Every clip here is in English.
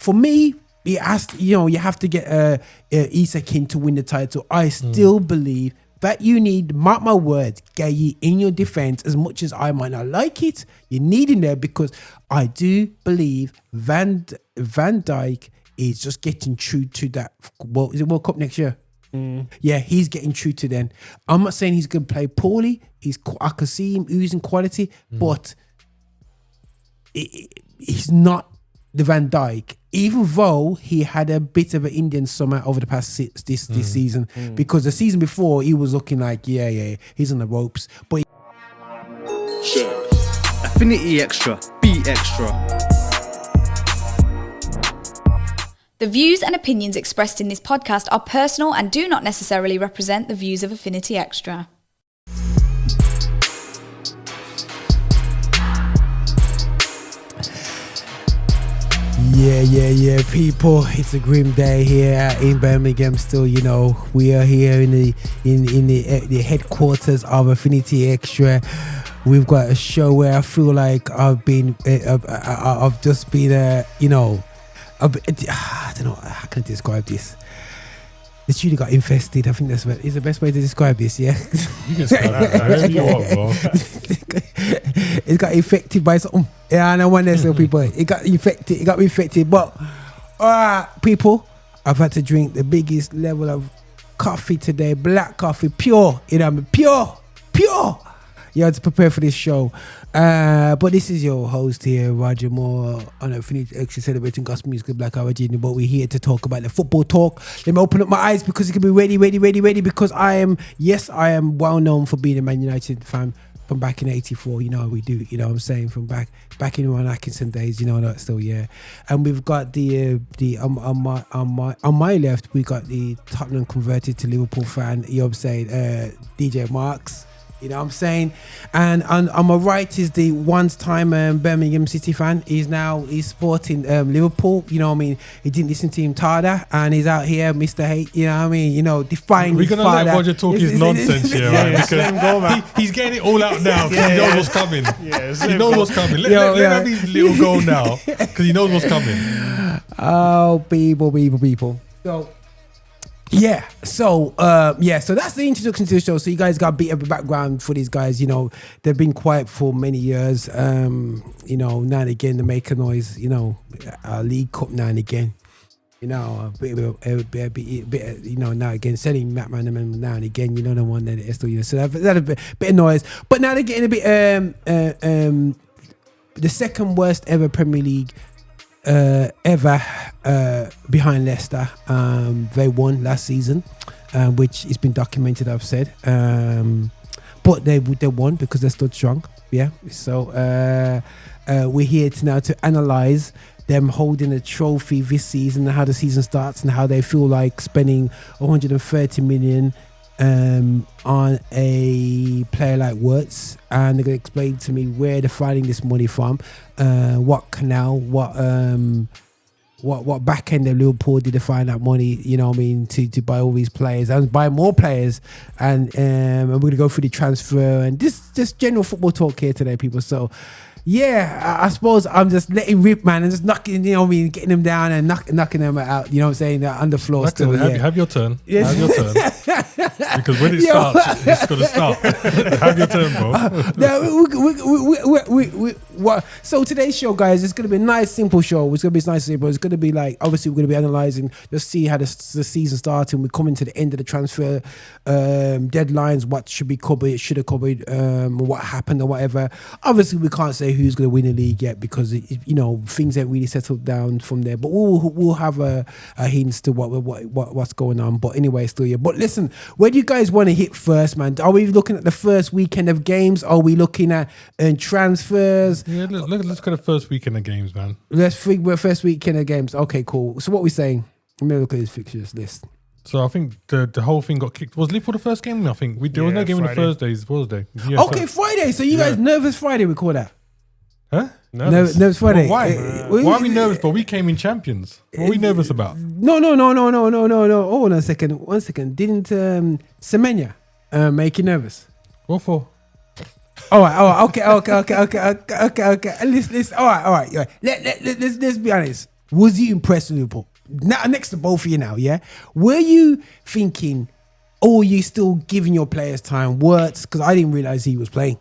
for me, it has to, you have to get Isak in to win the title. I still believe that you need, mark my words, Gay in your defense. As much as I might not like it, you need him there, because I do believe Van Dijk is just getting true to that. Well, is it World Cup next year? Yeah, he's getting true to them. I'm not saying he's going to play poorly. I can see him oozing quality, but he's not the Van Dijk. Even though he had a bit of an Indian summer over the past this season, because the season before he was looking like he's on the ropes. But Affinity Xtra, be extra. The views and opinions expressed in this podcast are personal and do not necessarily represent the views of Affinity Xtra. Yeah, people. It's a grim day here in Birmingham. Still, we are here in the headquarters of Affinity Xtra. We've got a show where I feel like I've just been I don't know how can I describe this. The studio got infested. I think is the best way to describe this. Yeah, you can say that. You want, bro. It got infected by something. Yeah, I know one there. So people, it got infected. It got me infected. But people, I've had to drink the biggest level of coffee today. Black coffee, pure. Pure. You had to prepare for this show. But this is your host here, Roger Moore, on Affinity Xtra, celebrating gospel music, black origin. But we're here to talk about the football talk. Let me open up my eyes, because it can be ready. Because I am well known for being a Man United fan from back in '84. We do. What I'm saying, from back in Ron Atkinson days. That still, yeah. And we've got the on my left, we got the Tottenham converted to Liverpool fan. I'm saying, DJ Marx. What I'm saying? And on my right is the once-time Birmingham City fan. He's sporting Liverpool. He didn't listen to him Tada, and he's out here, Mr. Haych. Defying his father. We're gonna let Roger talk his nonsense here, right? Because he's getting it all out now because he knows what's coming. He knows what's coming. Let him have his little goal now, because he knows what's coming. Oh, people. So that's the introduction to the show. So you guys got a bit of a background for these guys. They've been quiet for many years. Now and again they make a noise. A League Cup now and again. A bit, now again selling Matt Manneman now and again. The one that is still. So that a bit of noise. But now they're getting a bit the second worst ever Premier League ever behind Leicester. They won last season, which has been documented, I've said, but they won because they stood strong. So we're here to analyze them holding a trophy this season, and how the season starts, and how they feel like spending 130 million on a player like Wirtz, and they're going to explain to me where they're finding this money from, what back end of Liverpool did they find that money, to buy all these players and buy more players, and we're going to go through the transfer and just general football talk here today, people. So I suppose I'm just letting rip, man, and just knocking, getting them down and knocking them out, I'm saying, on the floor. Still, have your turn. Yes. Have your turn. Because when it starts, it's going to start. Have your turn, bro. So today's show, guys, it's going to be a nice, simple show. It's going to be nice, simple. It's going to be like, obviously, we're going to be analysing, just see how the season started. We're coming to the end of the transfer deadlines, what should be covered, should have covered, what happened or whatever. Obviously, we can't say who's going to win the league yet, because things ain't really settled down from there. But we'll have a hints to what's going on. But anyway, still, yeah. But listen, where do you guys want to hit first, man? Are we looking at the first weekend of games? Are we looking at transfers? Yeah, let's go to the first weekend of games, man. First weekend of games. Okay, cool. So what are we saying? Let me look at his fixtures list. So I think the whole thing got kicked. Was Liverpool the first game? I think there was no game on the Thursdays. Thursday. Yeah, okay, Friday. So you guys nervous Friday? We call that. Huh? Nervous Friday. Well, why? Why are we nervous? But we came in champions. What are we nervous about? No. Hold on a second. 1 second. Didn't Semenya make you nervous? What for? All right. Okay. Listen. All right. Let's be honest. Was you impressed with Liverpool? Now, next to both of you now, yeah? Were you thinking, or are you still giving your players time? Words? Because I didn't realise he was playing.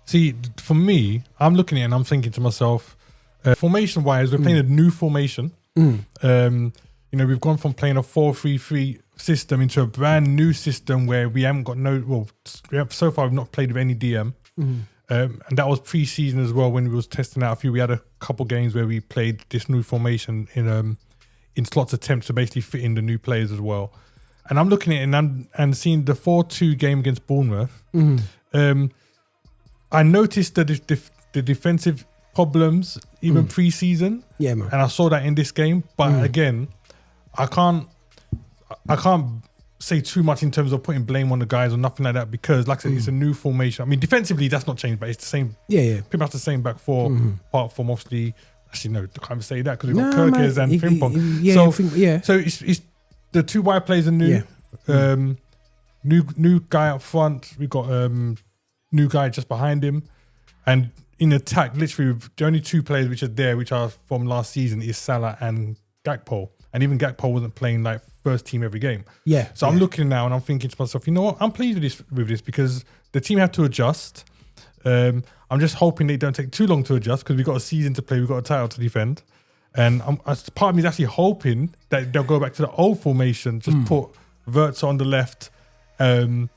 See, for me, I'm looking at it and I'm thinking to myself, formation-wise, we're playing a new formation. We've gone from playing a 4-3-3 system into a brand new system where we haven't got so far we've not played with any DM. And that was pre-season as well when we was testing out a few. We had a couple games where we played this new formation in slots attempts to basically fit in the new players as well. And I'm looking at it and seeing the 4-2 game against Bournemouth. I noticed the defensive problems even pre-season. Yeah, man. And I saw that in this game. But again, I can't say too much in terms of putting blame on the guys or nothing like that because, like I said, it's a new formation. I mean, defensively, that's not changed, but it's the same. Yeah. Pretty much the same back four, apart from obviously. Actually, no, I can't say that because we've got Kirkes and Frimpong. So it's the two wide players are new. New guy up front. We got new guy just behind him, and in attack, literally the only two players which are there, which are from last season, is Salah and Gakpo. And even Gakpo wasn't playing like first team every game. So I'm looking now and I'm thinking to myself, you know what? I'm pleased with this because the team had to adjust. I'm just hoping they don't take too long to adjust because we've got a season to play, we've got a title to defend. And part of me is actually hoping that they'll go back to the old formation, just put Wirtz on the left and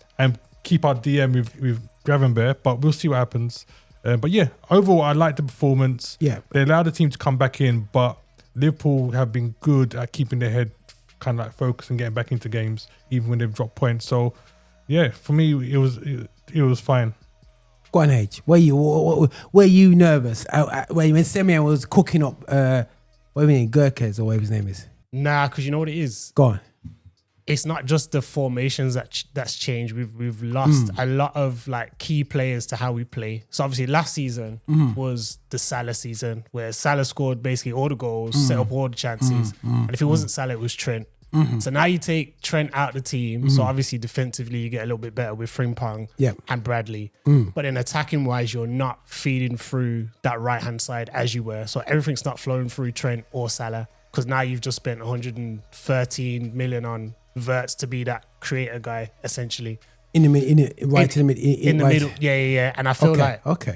keep our DM with Gravenberch, but we'll see what happens. But yeah, overall, I like the performance. They allowed the team to come back in, but Liverpool have been good at keeping their head kind of like focused and getting back into games, even when they've dropped points. So yeah, for me, it was fine. Go on, H. Were you nervous? When Semyon was cooking up, what do you mean, Kirkes or whatever his name is? Nah, because you know what it is? Go on. It's not just the formations that's changed. We've lost a lot of like key players to how we play. So obviously last season was the Salah season where Salah scored basically all the goals, set up all the chances. And if it wasn't Salah, it was Trent. So now you take Trent out of the team. So obviously defensively you get a little bit better with Frimpong and Bradley. But then attacking wise, you're not feeding through that right hand side as you were. So everything's not flowing through Trent or Salah because now you've just spent 113 million on Wirtz to be that creator guy essentially. In the middle. Yeah. And I feel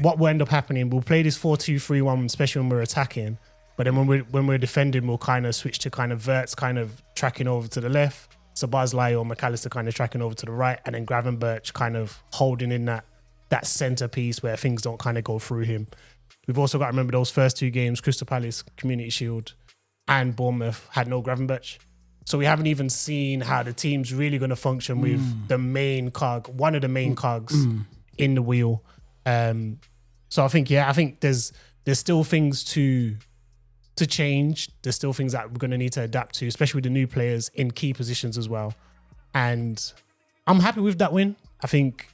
what will end up happening, we'll play this 4-2-3-1, especially when we're attacking. But then when we're defending, we'll kind of switch to kind of Wirtz kind of tracking over to the left, Szoboszlai or McAllister kind of tracking over to the right, and then Gravenberch kind of holding in that centerpiece where things don't kind of go through him. We've also got to remember those first two games, Crystal Palace, Community Shield, and Bournemouth had no Gravenberch. So we haven't even seen how the team's really going to function with the main cog, one of the main cogs in the wheel. So I think there's still things to change. There's still things that we're going to need to adapt to, especially with the new players in key positions as well. And I'm happy with that win. I think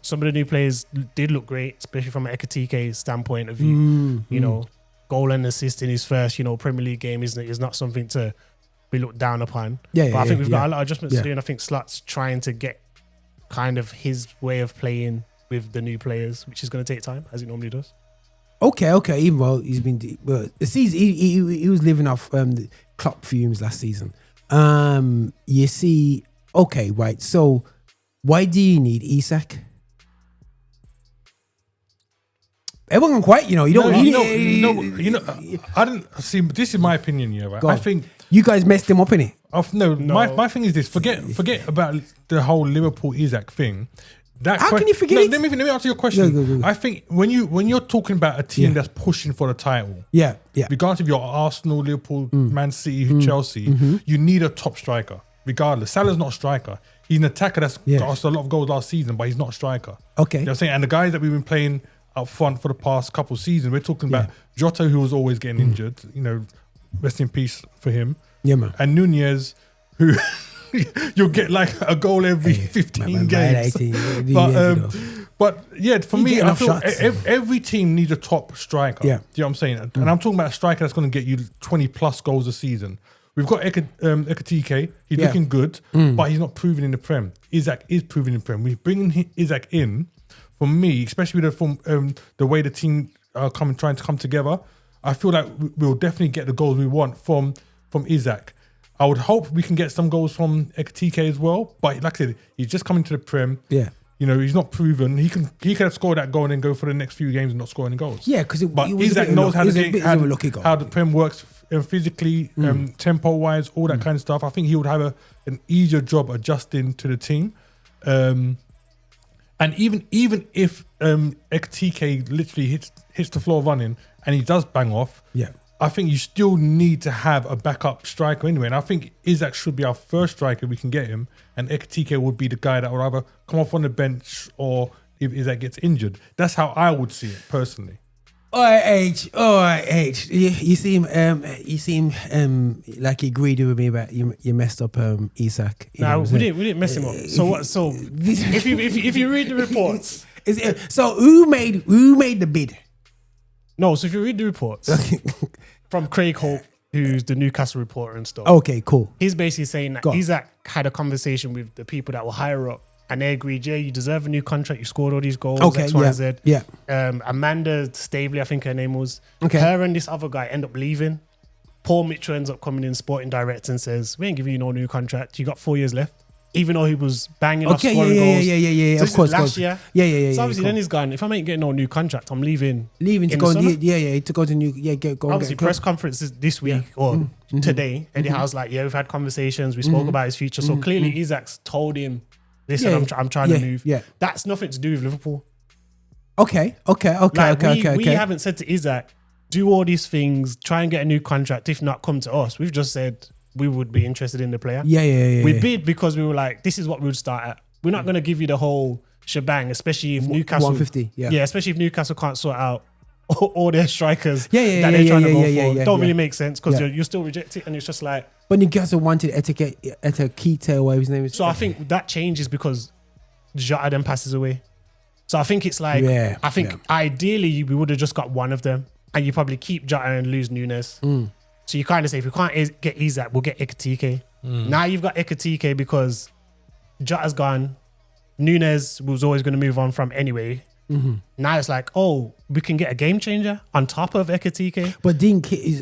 some of the new players did look great, especially from an Ekitike standpoint of view. You know, goal and assist in his first, Premier League game is not something to be looked down upon. But I think we've got a lot of adjustments to do, and I think Slot's trying to get kind of his way of playing with the new players, which is going to take time, as it normally does. Okay. Even though he's been the season, he was living off the Klopp fumes last season. You see, right. So why do you need Isak? Everyone quite, you don't. I don't see. This is my opinion, right? I think you guys messed him up, innit? No. My thing is this. Forget about the whole Liverpool Isak thing. How can you forget it? Let me answer your question. Go. I think when you're talking about a team that's pushing for the title, regardless if you're Arsenal, Liverpool, Man City, Chelsea, you need a top striker. Regardless, Salah's not a striker. He's an attacker that's got us a lot of goals last season, but he's not a striker. Okay, you know what I'm saying? And the guys that we've been playing up front for the past couple of seasons, we're talking about Jota, who was always getting injured. Rest in peace for him. Yeah, man. And Nunez, who you'll get like a goal every 15 games. But yeah, for me, I feel every team needs a top striker. Yeah. Do you know what I'm saying? And I'm talking about a striker that's going to get you 20 plus goals a season. We've got Ekitike. He's looking good, but he's not proven in the Prem. Isak is proven in the Prem. We're bringing Isak in, for me, especially with the way the team are trying to come together. I feel like we'll definitely get the goals we want from Isak. I would hope we can get some goals from Ekitike as well. But like I said, he's just coming to the Prem. Yeah. You know, he's not proven. He could have scored that goal and then go for the next few games and not score any goals. Yeah, because Isak knows how the Prem works physically, tempo-wise, all that kind of stuff. I think he would have an easier job adjusting to the team. And even if Ekitike literally hits the floor running and he does bang off, I think you still need to have a backup striker anyway. And I think Isak should be our first striker if we can get him. And Ekitike would be the guy that would either come off on the bench or if Isak gets injured. That's how I would see it personally. All right, H. You seem like you agreed with me about you messed up Isak. No, we didn't mess him up. So what? So if you read the reports, so who made the bid? No, so if you read the reports from Craig Holt, who's the Newcastle reporter and stuff. Okay, cool. He's basically saying that Isak had a conversation with the people that were higher up and they agreed, yeah, you deserve a new contract. You scored all these goals, X, Y, and Z. Yeah. Amanda Staveley, I think her name was. Okay. Her and this other guy end up leaving. Paul Mitchell ends up coming in, sporting director, and says, we ain't giving you no new contract. You got 4 years left. Even though he was banging off scoring goals. Yeah. So Of course. last year. Yeah. So obviously then he's gone, if I ain't getting no new contract, I'm leaving. To go, to go to new, go. Obviously press conferences this week or today. Eddie Howe's like, we've had conversations. We spoke about his future. So clearly Isak's told him, listen, I'm trying to move. Yeah. That's nothing to do with Liverpool. Okay. We haven't said to Isak, do all these things, try and get a new contract. If not, come to us. We've just said we would be interested in the player. Yeah. We bid because we were like, this is what we would start at. We're not going to give you the whole shebang, especially if Newcastle 150. Yeah, especially if Newcastle can't sort out all their strikers that they're trying to go for. Don't really make sense because you still reject it, and it's just like. But Newcastle wanted Etikite, or whatever his name is. So I think that changes because Jota then passes away. So I think it's like, I think ideally we would have just got one of them, and you probably keep Jota and lose Nunes. So you kind of say, if we can't get Isak, we'll get Ekitike. Now you've got Ekitike because Jota's gone. Nunes was always going to move on from anyway. Now it's like, we can get a game changer on top of Ekitike. But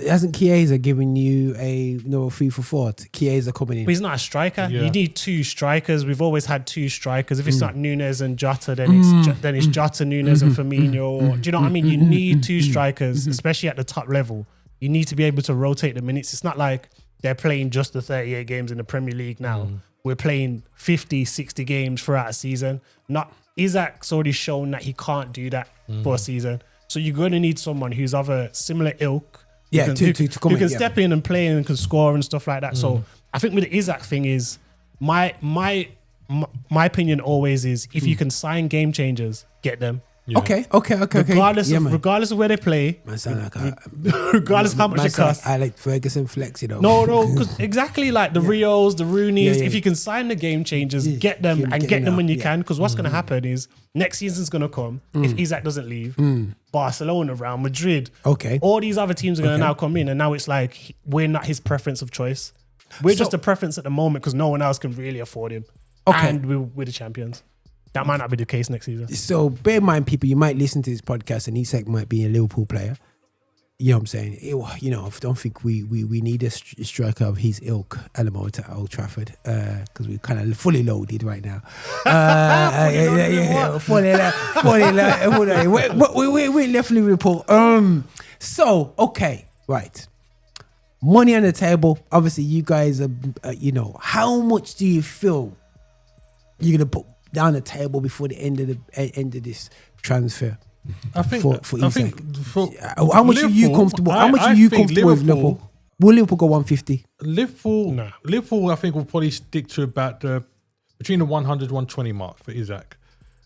hasn't Chiesa given you a fee for thought? Chiesa coming in. But he's not a striker. You need two strikers. We've always had two strikers. If it's not Nunes and Jota, then it's Jota, Nunes, and Firmino. Do you know what I mean? You need two strikers, especially at the top level. You need to be able to rotate the minutes. It's not like they're playing just the 38 games in the Premier League now. We're playing 50, 60 games throughout a season. Isak's already shown that he can't do that for a season. So you're going to need someone who's of a similar ilk. Who can step in and play and can score and stuff like that. So I think with the Isak thing is, my opinion always is, if you can sign game changers, get them. Yeah. Okay. Regardless of where they play, regardless of how much it costs. I like Ferguson flex, No, because exactly like the Rios, the Roonies, if you can sign the game changers, get them and get them when you can. Because what's going to happen is next season's going to come if Isak doesn't leave. Barcelona, Real Madrid, all these other teams are going to now come in, and now it's like we're not his preference of choice. We're just a preference at the moment because no one else can really afford him. And we're the champions. That might not be the case next season. So bear in mind, people, you might listen to this podcast and Isak might be a Liverpool player. You know what I'm saying? I don't think we need a striker of his ilk at the moment at Old Trafford because we're kind of fully loaded right now. Fully loaded. We definitely report. Right. Money on the table. Obviously, you guys are, how much do you feel you're going to put down the table before the end of this transfer? I think for Isak. How much are you comfortable? How much are you comfortable with Liverpool? Will Liverpool go 150? Liverpool, I think, will probably stick to about between the 100 120 mark for Isak.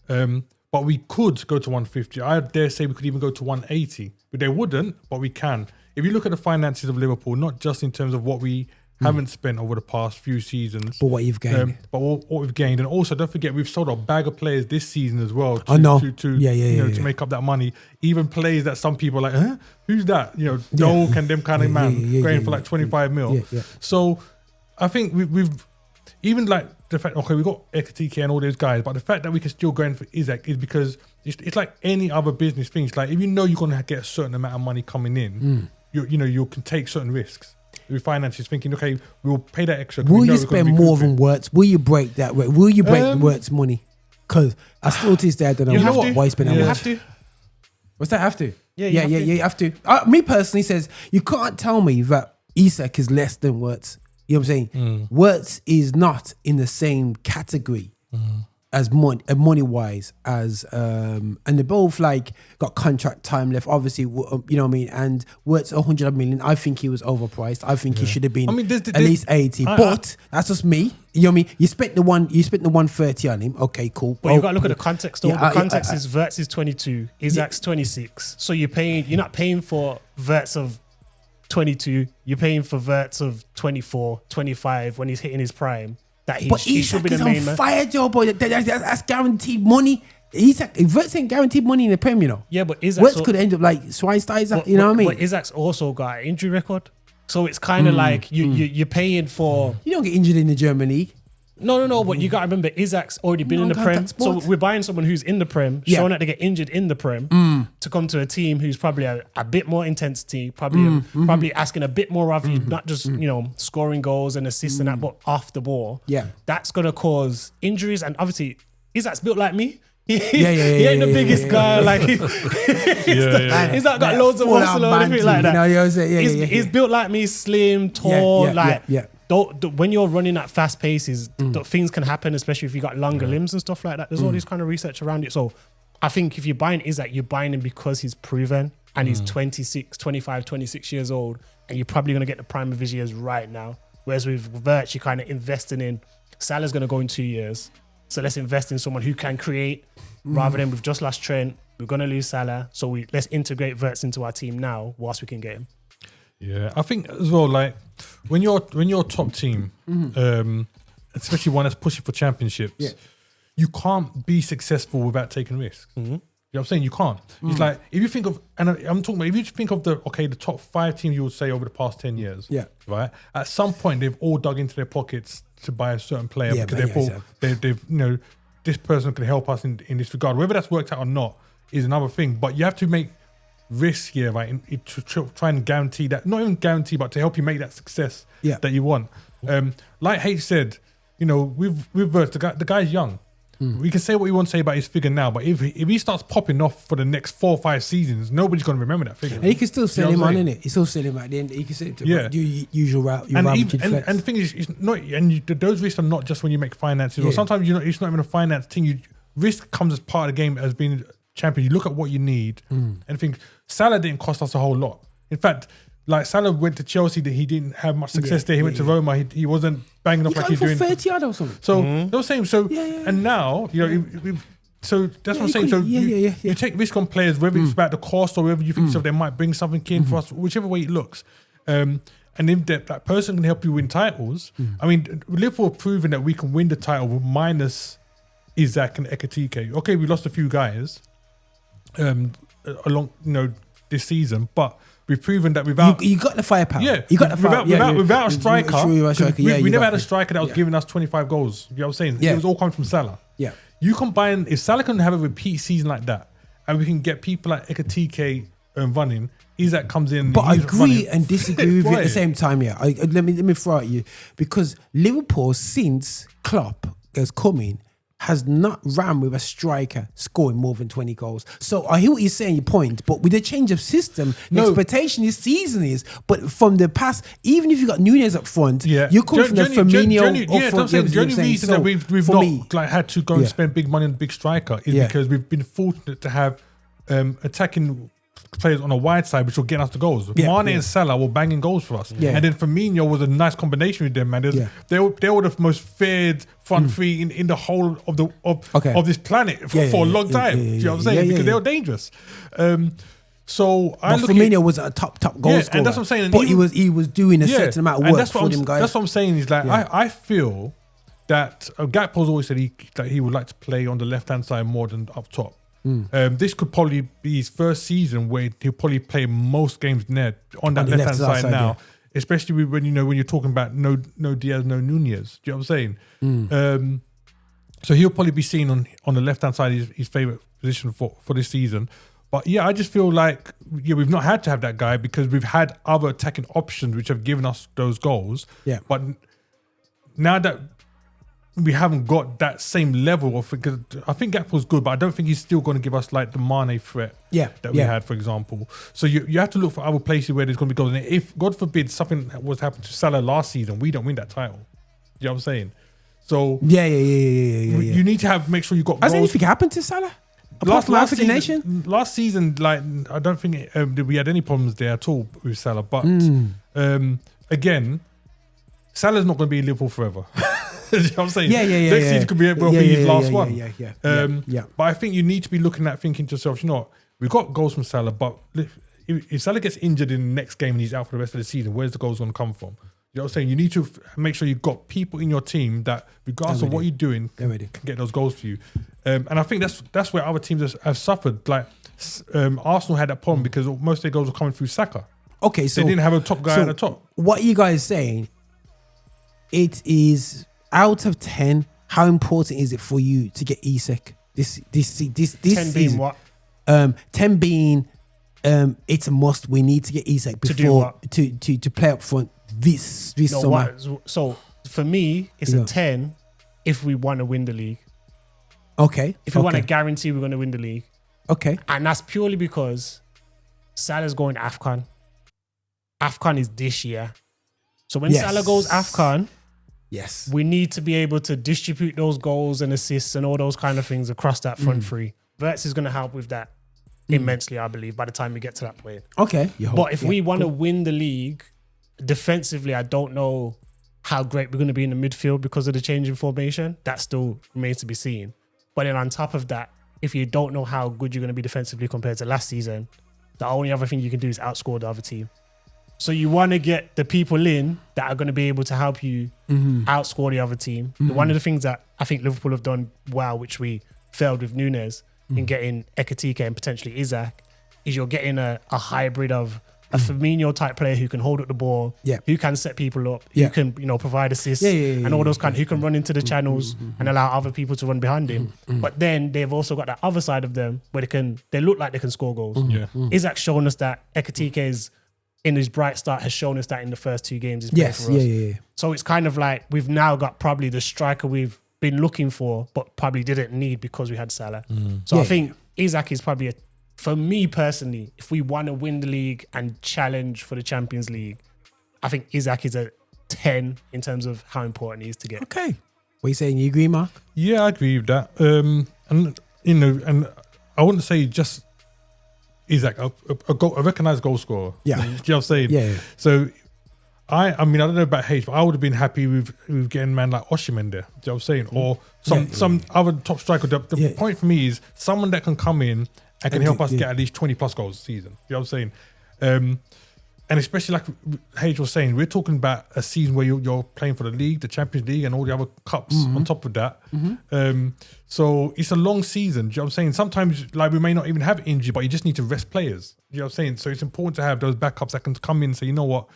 But we could go to 150. I dare say we could even go to 180. But they wouldn't, but we can. If you look at the finances of Liverpool, not just in terms of what we haven't spent over the past few seasons, but what you've gained. But what we've gained, and also don't forget we've sold a bag of players this season as well. To make up that money. Even players that some people are like, who's that? Doak and them kind of man going for like 25 mil. Yeah. So I think we've even like the fact, okay, we got Ekatike and all those guys, but the fact that we can still go in for Isak is because it's like any other business thing. It's like if you know you're going to get a certain amount of money coming in, you can take certain risks. With finances, thinking, okay, we'll pay that extra. Will you spend more than Wirtz? Will you break that? Will you break the Wirtz money? Because I still to this day I don't know why you spend that You much. have to. What's that? Have to? Yeah, You have to. Me personally says you can't tell me that Isak is less than Wirtz. You know what I'm saying? Wirtz is not in the same category as money wise as and they both like got contract time left. Obviously, you know what I mean. And Wirtz 100 million. I think he was overpriced. I think he should have been at least 80. But that's just me. You know what I mean? You spent the 130 on him. Okay, cool. But you got to look at the context. Though. The context is Wirtz is 22, Isak's 26. So you're not paying for Wirtz of 22. You're paying for Wirtz of 24, 25 when he's hitting his prime. He should be the main man. Fire, Joe, boy. That's guaranteed money. Wirtz ain't guaranteed money in the Prem, you know. Yeah, but Isak Wirtz could end up like Schweinsteiger. You know what I mean? But Isak's also got an injury record, so it's kind of like you're paying for. You don't get injured in the German league. No, but you got to remember Isak's already been in the Prem. So we're buying someone who's in the Prem, showing that they get injured in the Prem to come to a team who's probably a bit more intensity, probably asking a bit more of you, not just, scoring goals and assists and that, but off the ball. Yeah. That's going to cause injuries. And obviously, Isak's built like me. He ain't the biggest guy. Like he's not got loads of muscle or anything like that. He's built like me, slim, tall, when you're running at fast paces, things can happen, especially if you got longer limbs and stuff like that. There's all this kind of research around it. So I think if you're buying Isak, you're buying him because he's proven and he's 26 years old, and you're probably going to get the prime of his years right now. Whereas with Wirtz, you're kind of investing in Salah's going to go in 2 years. So let's invest in someone who can create rather than we've just lost Trent. We're going to lose Salah. So let's integrate Wirtz into our team now whilst we can get him. Yeah, I think as well, like when you're a top team, especially one that's pushing for championships, you can't be successful without taking risks. You know what I'm saying? You can't. It's like if you think of, and I'm talking about, if you think of the top 5 teams you would say over the past 10 years, right? At some point they've all dug into their pockets to buy a certain player because they've this person can help us in this regard. Whether that's worked out or not is another thing. But you have to make risks here, right? To try and guarantee that, not even guarantee, but to help you make that success that you want. Like Haych said, with Wirtz, the guy's young. We can say what we want to say about his figure now, but if he starts popping off for the next 4 or 5 seasons, nobody's going to remember that figure. And he can still sell him on, innit? He still sell him at the end. He can sell it to usual route. And the thing is, it's not. And those risks are not just when you make finances. Or sometimes it's not even a finance thing. Risk comes as part of the game as being champion. You look at what you need and think Salah didn't cost us a whole lot. In fact, like Salah went to Chelsea, that he didn't have much success there. He went to Roma. He wasn't banging up like he's doing. 30 odd or something. So they were saying and now so that's what I'm saying. So you take risk on players, whether it's about the cost or whether you think they might bring something in for us, whichever way it looks. And if that person can help you win titles, I mean, Liverpool have proven that we can win the title minus Isak and Ekatike. Okay, we lost a few guys along this season, but we've proven that without you got the firepower. Yeah, you got the firepower. Without a striker, we never had a striker that was Yeah. giving us 25 goals. You know what I'm saying? Yeah. It was all coming from Salah. Yeah. You combine, if Salah can have a repeat season like that, and we can get people like Ekatike running, Isak comes in. But I he's agree running. and disagree with you at the same time. Yeah, let me throw at you, because Liverpool, since Klopp has come in, has not ran with a striker scoring more than 20 goals. So I hear what you're saying, your point, but with the change of system, the expectation this season is, but from the past, even if you got Nunez up front, you're coming from the Firmino up front. The only reason that we've not had to go and spend big money on a big striker is because we've been fortunate to have attacking players on a wide side, which will get us the goals. Mane and Salah were banging goals for us. And then Firmino was a nice combination with them, man. They were the most feared front three in the whole of this planet for a long time. Do you know what I'm saying? Because they were dangerous. So Firmino was a top goal scorer. And that's what I'm saying. But he was doing a certain amount of work for them guys. That's what I'm saying. Is like I feel that Gakpo's always said he would like to play on the left hand side more than up top. This could probably be his first season where he'll probably play most games on that left hand side now. especially when you're talking about no Diaz, no Nunez. Do you know what I'm saying? So he'll probably be seen on the left hand side his favorite position for this season. But yeah, I just feel like we've not had to have that guy because we've had other attacking options which have given us those goals. Yeah. But now that we haven't got that same level of, because I think Gakpo's good, but I don't think he's still going to give us like the Mane threat that we had, for example. So you have to look for other places where there's going to be goals. And if, God forbid, something was happened to Salah last season, we don't win that title. You know what I'm saying? So you need to make sure you got Has goals. anything happened to Salah? Apart from African nation? Last season, like I don't think we had any problems there at all with Salah. But again, Salah's not going to be in Liverpool forever. You know what I'm saying? Next season could be his last one. But I think you need to be looking at thinking to yourself, you know what, we've got goals from Salah, but if Salah gets injured in the next game and he's out for the rest of the season, where's the goals going to come from? You know what I'm saying? You need to make sure you've got people in your team that, regardless of what you're doing, can get those goals for you. And I think that's where other teams have suffered. Like Arsenal had that problem because most of their goals were coming through Saka. Okay, so they didn't have a top guy at the top. What are you guys saying? It is out of 10. How important is it for you to get Isak this 10 season? Being what? 10 being it's a must. We need to get Isak before to play up front this summer. So for me, it's a 10 if we want to win the league. Okay. If we want to guarantee we're going to win the league. Okay. And that's purely because Salah's going to Afcon. Afcon is this year. So when Salah goes Afcon, we need to be able to distribute those goals and assists and all those kind of things across that front three. Verts is going to help with that immensely, I believe, by the time we get to that point. Okay. But if we want to win the league, defensively, I don't know how great we're going to be in the midfield because of the change in formation. That still remains to be seen. But then on top of that, if you don't know how good you're going to be defensively compared to last season, the only other thing you can do is outscore the other team. So you want to get the people in that are going to be able to help you outscore the other team. One of the things that I think Liverpool have done well, which we failed with Nunez in getting Ekatike and potentially Isak, is you're getting a hybrid of a Firmino type player who can hold up the ball, who can set people up, who can provide assists and all those who can run into the channels and allow other people to run behind him. But then they've also got that other side of them where they look like they can score goals. Isak's shown us that. Ekatike is in his bright start has shown us that in the first 2 games he's played for us. So it's kind of like we've now got probably the striker we've been looking for, but probably didn't need because we had Salah. So I think Isak is probably for me personally, if we want to win the league and challenge for the Champions League, I think Isak is a 10 in terms of how important he is to get. Okay. What are you saying? You agree, Mark? Yeah, I agree with that. And I wouldn't say just Isak, a recognised goal scorer. Yeah. Do you know what I'm saying? Yeah. So I mean, I don't know about Haych, but I would have been happy with getting a man like Osimhen there. Do you know what I'm saying? Or some other top striker. The point for me is someone that can come in and can help us get at least 20 plus goals a season. You know what I'm saying? And especially like Haych was saying, we're talking about a season where you're playing for the league, the Champions League and all the other cups on top of that. So it's a long season. Do you know what I'm saying? Sometimes like we may not even have injury, but you just need to rest players. You know what I'm saying? So it's important to have those backups that can come in and say, you know what?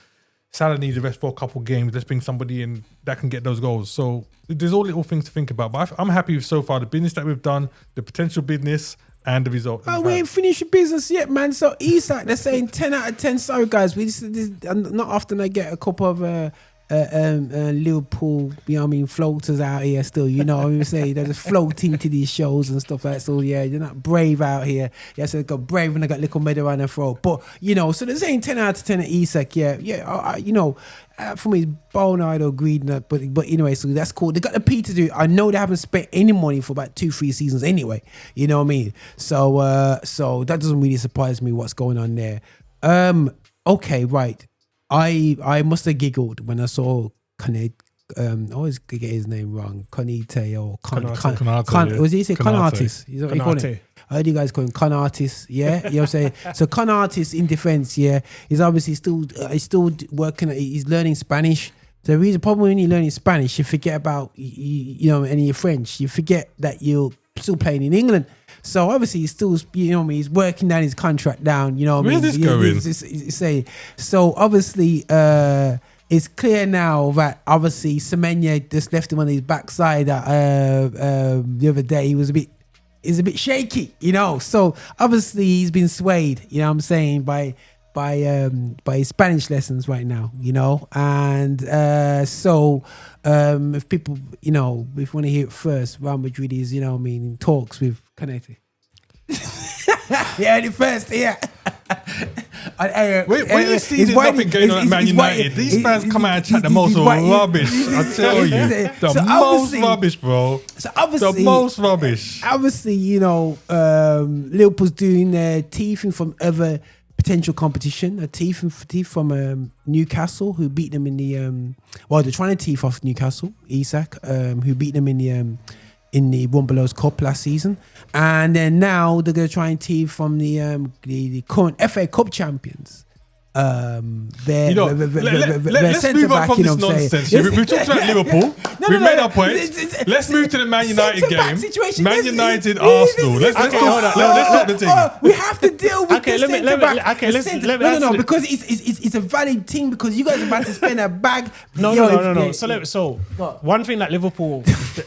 Salah needs a rest for a couple of games. Let's bring somebody in that can get those goals. So there's all little things to think about. But I'm happy with so far the business that we've done, the potential business, and the result. Oh, we ain't finished the business yet, man. So Isak, they're saying 10 out of 10. Sorry, guys. Not often I get a couple of Liverpool, you know what I mean, floaters out here still, you know what I'm saying? They're just floating to these shows and stuff like that. So yeah, you're not brave out here. Yeah, so they got brave and they got little medal around their throat. But, you know, so they're saying 10 out of 10 at Isak, you know, for me, Bono, I don't agree with that, but anyway, so that's cool. They got the P to do. I know they haven't spent any money for about 2-3 seasons anyway. You know what I mean? So so that doesn't really surprise me what's going on there. Okay, right. I must have giggled when I saw I always get his name wrong. Konate or was he say Konatis? He's I heard you guys call him Konatis, yeah? You know what I'm saying? So Konatis in defense, he's obviously still working, he's learning Spanish. So the reason problem when you're learning Spanish, you forget about you know any of your French. You forget that you're still playing in England. So obviously he's still, you know what I mean, he's working down his contract down, you know what I mean. Where's this going? Say so obviously it's clear now that obviously Semenya just left him on his backside the other day. He was a bit shaky, you know. So obviously he's been swayed, you know what I'm saying, by his Spanish lessons right now, you know. And if people, you know, if you want to hear it first, Real Madrid is, you know what I mean, in talks with Canete. Yeah, the first, yeah. Wait, when you see there's nothing going on at Man United, these fans come out and chat the most rubbish. I tell you, the most rubbish, bro. So obviously, the most rubbish. Obviously, you know, Liverpool's doing their teething from other potential competition. A teething from Newcastle, who beat them in the they're trying to teeth off Newcastle. Isak, who beat them in the One Below's Cup last season, and then now they're going to try and teeth from the current FA Cup champions. Let's move on from this nonsense. We've talked about Liverpool. We've made our points. Let's move to the Man United game. Man United, Arsenal. Let's talk the thing. We have to deal with this centre back. No, because it's a valid thing, because you guys are about to spend a bag. No. So one thing that Liverpool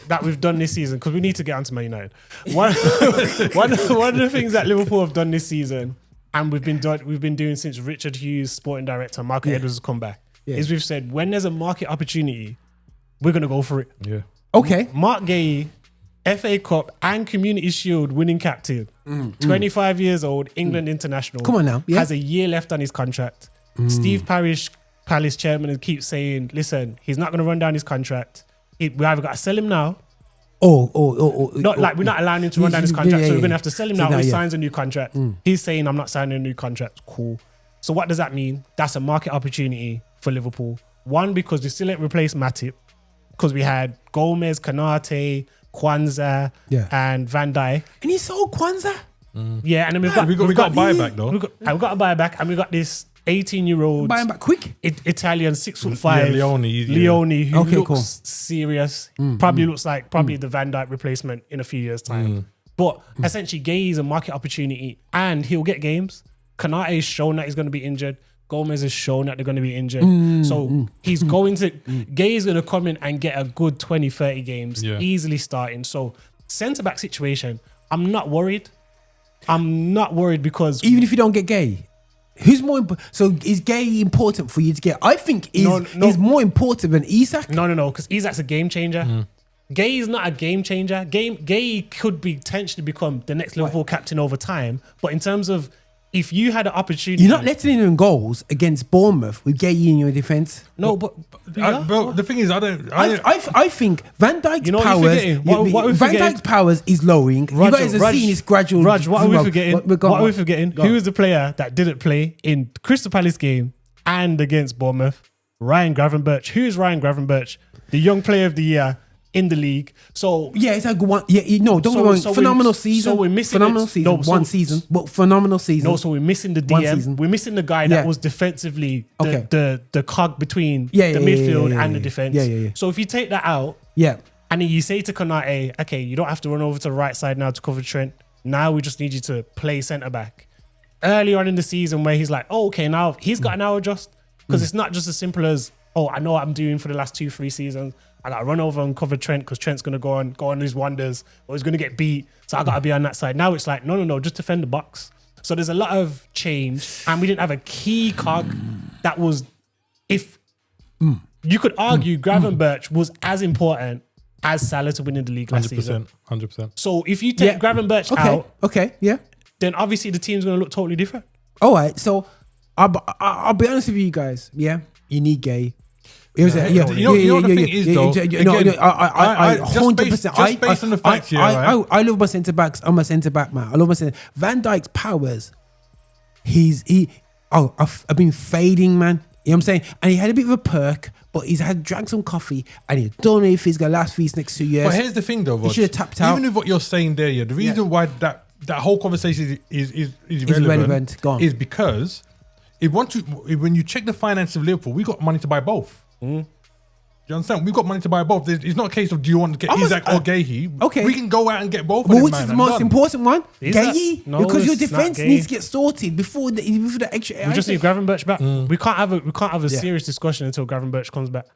that we've done this season, because we need to get onto Man United. One of the things that Liverpool have done this season, and we've been doing since Richard Hughes, sporting director, Mark Edwards has come back, is we've said when there's a market opportunity, we're going to go for it. Yeah. Okay. Mark Gay, FA Cup and Community Shield winning captain, 25 years old, England international. Come on now. Yeah. Has a year left on his contract. Steve Parish, Palace chairman, keeps saying, listen, he's not going to run down his contract. We either got to sell him now. We're not allowing him to run down his contract, so we're going to have to sell him now. He signs a new contract. He's saying, I'm not signing a new contract. Cool. So what does that mean? That's a market opportunity for Liverpool. One, because we still ain't replaced Matip, because we had Gomez, Kanate, Kwanzaa, and Van Dijk. And he sold Kwanzaa? Yeah, and then we got a buyback though. We've got a buyback, and we got this 18-year-old buying back quick. Italian 6'5" Leone, who looks serious. Probably looks like the Van Dijk replacement in a few years' time. But essentially, Gay is a market opportunity, and he'll get games. Kanate has shown that he's going to be injured. Gomez has shown that they're going to be injured. So he's going to Gay is going to come in and get a good 20-30 games, easily starting. So centre-back situation, I'm not worried. Because even if you don't get Gay, who's more important? So is Gay important for you to get? I think is more important than Isak. No, because Isak's a game changer. Gay is not a game changer. Gay could potentially become the next Liverpool captain over time. But in terms of, if you had an opportunity, you're not letting in goals against Bournemouth with Gay in your defence. No, but the thing is, I think Van Dijk's powers. Van Dijk's powers is lowering. You guys have seen this gradual. What are we forgetting? Who was the player that didn't play in Crystal Palace game and against Bournemouth? Ryan Gravenberch. Who is Ryan Gravenberch? The young player of the year in the league. So it's a good one. Phenomenal season. So we're missing one season, but phenomenal season. No, so we're missing the DM. We're missing the guy that was defensively the cog between the midfield and the defense. So if you take that out, and then you say to Konate, okay, you don't have to run over to the right side now to cover Trent. Now we just need you to play centre back. Early on in the season, where he's like, oh, okay, now he's got to now adjust, because it's not just as simple as, oh, I know what I'm doing for the last 2-3 seasons. I got to run over and cover Trent because Trent's going to go on his wonders, or he's going to get beat. So I got to be on that side. Now it's like, no, just defend the box. So there's a lot of change, and we didn't have a key cog that was, if you could argue Gravenberch was as important as Salah to winning the league last season. 100%. So if you take Gravenberch out, then obviously the team's going to look totally different. All right, so I'll be honest with you guys. Yeah, you need Gay. You know the thing is though. I 100%. Just based on the facts here, right? I love my centre backs. I'm a centre back man. I love my centre. Van Dijk's powers. I've been fading, man. You know what I'm saying? And he had a bit of a perk, but he's drank some coffee, and he don't know if he's gonna last for these next 2 years. But here's the thing, though, Rog. He should have tapped out. Even with what you're saying there, the reason why that whole conversation is irrelevant is because when you check the finance of Liverpool, we got money to buy both. you understand? We've got money to buy both. It's not a case of do you want to get Isak or Haych. Okay. We can go out and get both of But them, which man, is the and most done. important one? Isak? Haych? No, Because your it's not defense Haych. needs to get sorted before the extra. We just need Gravenberch back. We can't have a Yeah. serious discussion until Gravenberch comes back.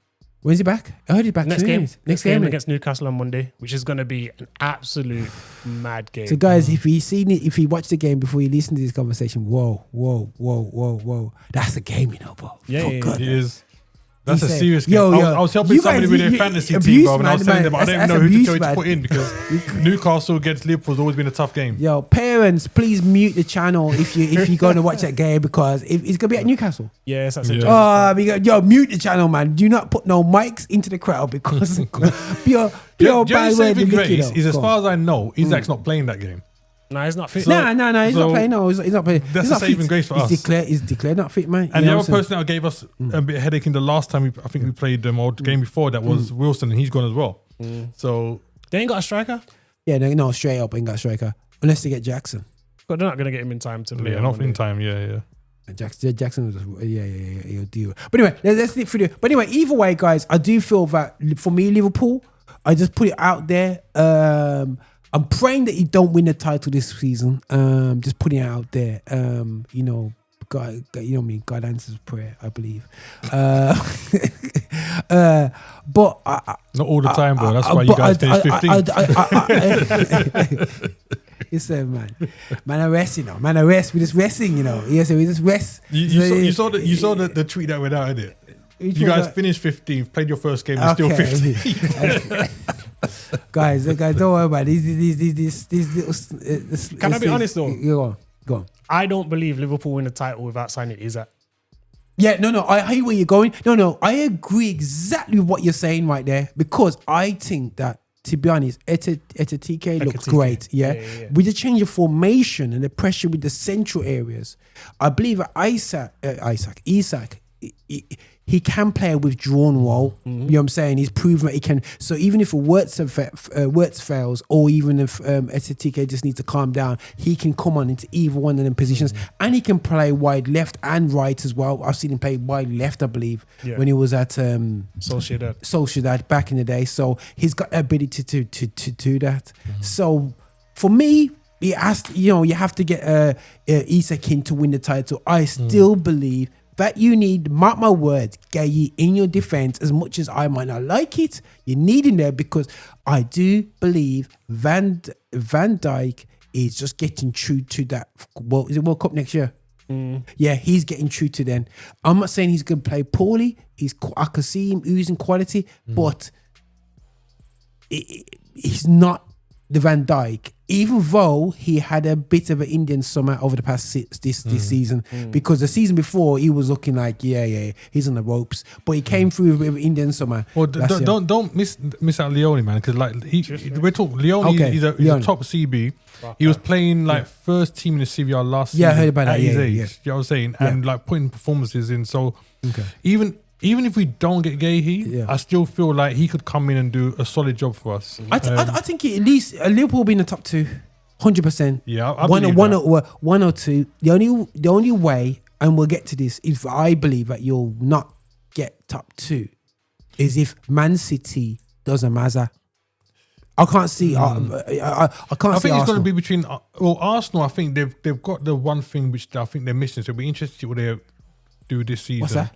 When's he back? I heard he's back Next soon. game. Next game against Newcastle on Monday, which is going to be an absolute mad game. So guys, if you watch the game before you listen to this conversation, whoa, that's a game, bro. Yeah, For yeah, God. It is. That's He a said, serious game. yo, I was helping you somebody guys- with their you- fantasy abuse, team, bro, and I was man, telling them I don't even that's know who abuse, to man. put in because Newcastle against Liverpool has always been a tough game. Yo, parents, please mute the channel if you're going to watch that game because it's going to be at Newcastle. Yes, that's it. Yo, mute the channel, man. Do not put no mics into the crowd because pure bad word. Saving grace is, as far as I know, Isak's not playing that game. No, he's not fit. No, he's not so playing. No, he's not playing. that's He's a not saving fit. grace for us. He's declared not fit, man. And You the know other what I'm person that gave us a bit of headache in the last time I think we played them or the game before that was Wilson, and he's gone as well. So They ain't got a striker. saying? Yeah, no, straight up ain't got striker unless they get Jackson. But they're not going to get him in time to play. yeah, on not Monday. in time. Yeah. Jackson was he'll deal. But anyway, let's leave through. But anyway, either way, guys, I do feel that for me, Liverpool, I just put it out there. I'm praying that you don't win the title this season. Just putting it out there. God, you know me. God answers prayer, I believe. But Not all the time, bro. That's why you guys finished 15th. Listen, man, I rest, Man, I rest. We just resting, Yes, we just rest. You saw the tweet that went out, didn't it? You guys finished 15th, played your first game, and still 15th. guys, don't worry about these little. Can I be honest though? Go on. I don't believe Liverpool win the title without signing Isak. Yeah, no, I hear where you're going. No, I agree exactly with what you're saying right there because I think that, to be honest, TK looks great. Yeah? With the change of formation and the pressure with the central areas, I believe that Isak, he can play a withdrawn role. You know what I'm saying? He's proven that he can. So even if Wirtz fails, or even if TK just needs to calm down, he can come on into either one of them positions, and he can play wide left and right as well. I've seen him play wide left, I believe, when he was at Sociedad back in the day. So he's got the ability to do that. So for me, you have to get Isak in to win the title. I still believe that you need, mark my words, Haych in your defense. As much as I might not like it, you need him there because I do believe Van Dijk is just getting true to that. Is it World Cup next year? Yeah, he's getting true to then. I'm not saying he's going to play poorly. I can see him oozing quality, but he's not the Van Dijk, even though he had a bit of an Indian summer over the past this season, because the season before he was looking like he's on the ropes, but he came through with Indian summer. Well, don't miss out Leone, man, because we're talking Leone. Okay, He's a top CB. He was playing first team in the CVR last season. Yeah, I heard about that. At his age, yeah. you know what I'm saying, and putting performances in. So even if we don't get Haych, I still feel like he could come in and do a solid job for us. I think at least Liverpool will be in the top two, 100%. Yeah, one or two. The only way, and we'll get to this, if I believe that you'll not get top two, is if Man City does a Mazza. I can't see. I can't. I see think it's going to Arsenal. be between Arsenal. I think they've got the one thing which I think they're missing. So it'll be interesting to see what they do this season. What's that?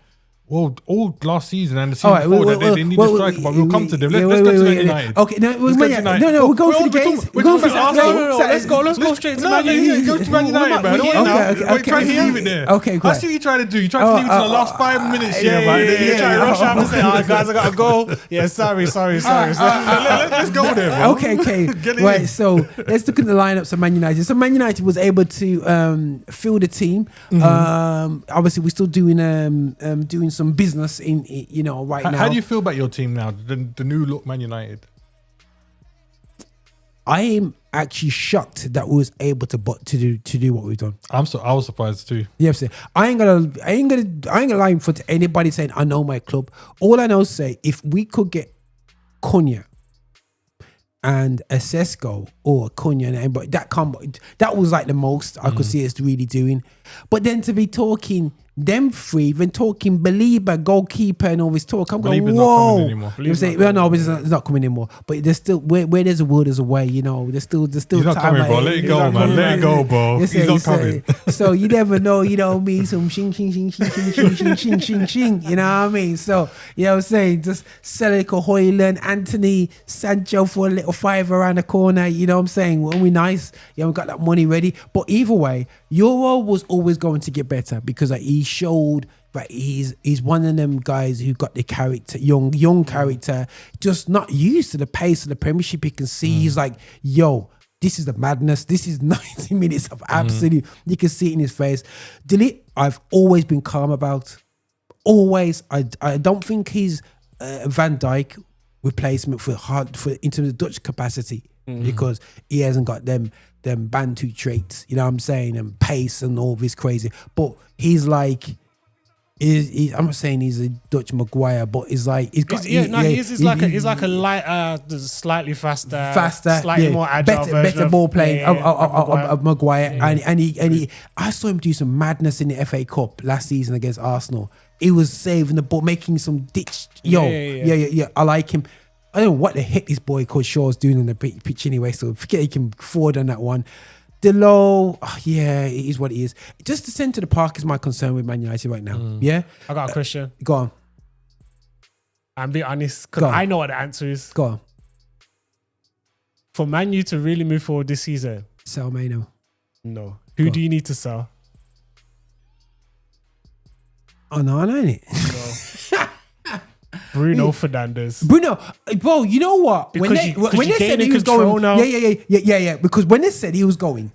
Well, all last season and the season before they need a striker, but we'll come to them. Let's go to Man United. Okay, no, we're going for the games. We're going for Arsenal. Let's go straight to Man United. United. Go to Man United, man. We're trying to leave it there. Okay, I see what you're trying to do. You're trying to leave it to the last 5 minutes here, man. You're trying to rush out and say, guys, I got to go. Yeah, sorry. Let's go there, bro. Okay. Right, so let's look at the lineups of Man United. So Man United was able to fill the team. Obviously, we're still doing some business in right now. How do you feel about your team now? The new look Man United. I am actually shocked that we was able to do what we've done. I was surprised too. Yeah, I ain't gonna lie for anybody saying I know my club. All I know is say if we could get Cunha and a Sesko or Cunha, but that was like the most I could see us really doing. But then to be talking them three, even talking Belieber, goalkeeper, and all this talk. I'm Belieber's going, not coming whoa. anymore. You know, say, well, no, it's not coming anymore. But there's still where there's a will, there's a way. You know, there's still He's not time. coming, bro. Let it go, man. Let it go, bro. He's not coming. So you never know. You know me, some shing. You know what I mean? So you know what I'm saying. Just Celica Hoyland, Anthony, Sancho for a little five around the corner. You know what I'm saying? When we nice, yeah, we got that money ready. But either way, Euro was always going to get better because he showed that he's one of them guys who got the character, young character, just not used to the pace of the Premiership. You can see he's like, yo, this is the madness. This is 90 minutes of absolute. You can see it in his face. Delete, I've always been calm about. Always. I don't think he's Van Dijk replacement for in terms of Dutch capacity because he hasn't got them Bantu traits, you know what I'm saying, and pace and all this crazy. But he's like, I'm not saying he's a Dutch Maguire, but he's like he's like a lighter, slightly faster, slightly more agile, better ball playing of Maguire, and he I saw him do some madness in the FA Cup last season against Arsenal. He was saving the ball, making some ditch. Yeah. I like him. I don't know what the heck this boy called Shaw's doing on the pitch anyway, so forget he can forward on that one. Delo, it is what it is. Just the centre of the park is my concern with Man United right now. Yeah? I got a question. Go on. I'm being honest, because I know what the answer is. Go on. For Man U to really move forward this season. Sell Mano. No. Who do you need to sell? Onana, ain't it? No. Bruno Fernandes. Bruno, bro, you know what? Because when they said he was going, now. Yeah. Because when they said he was going,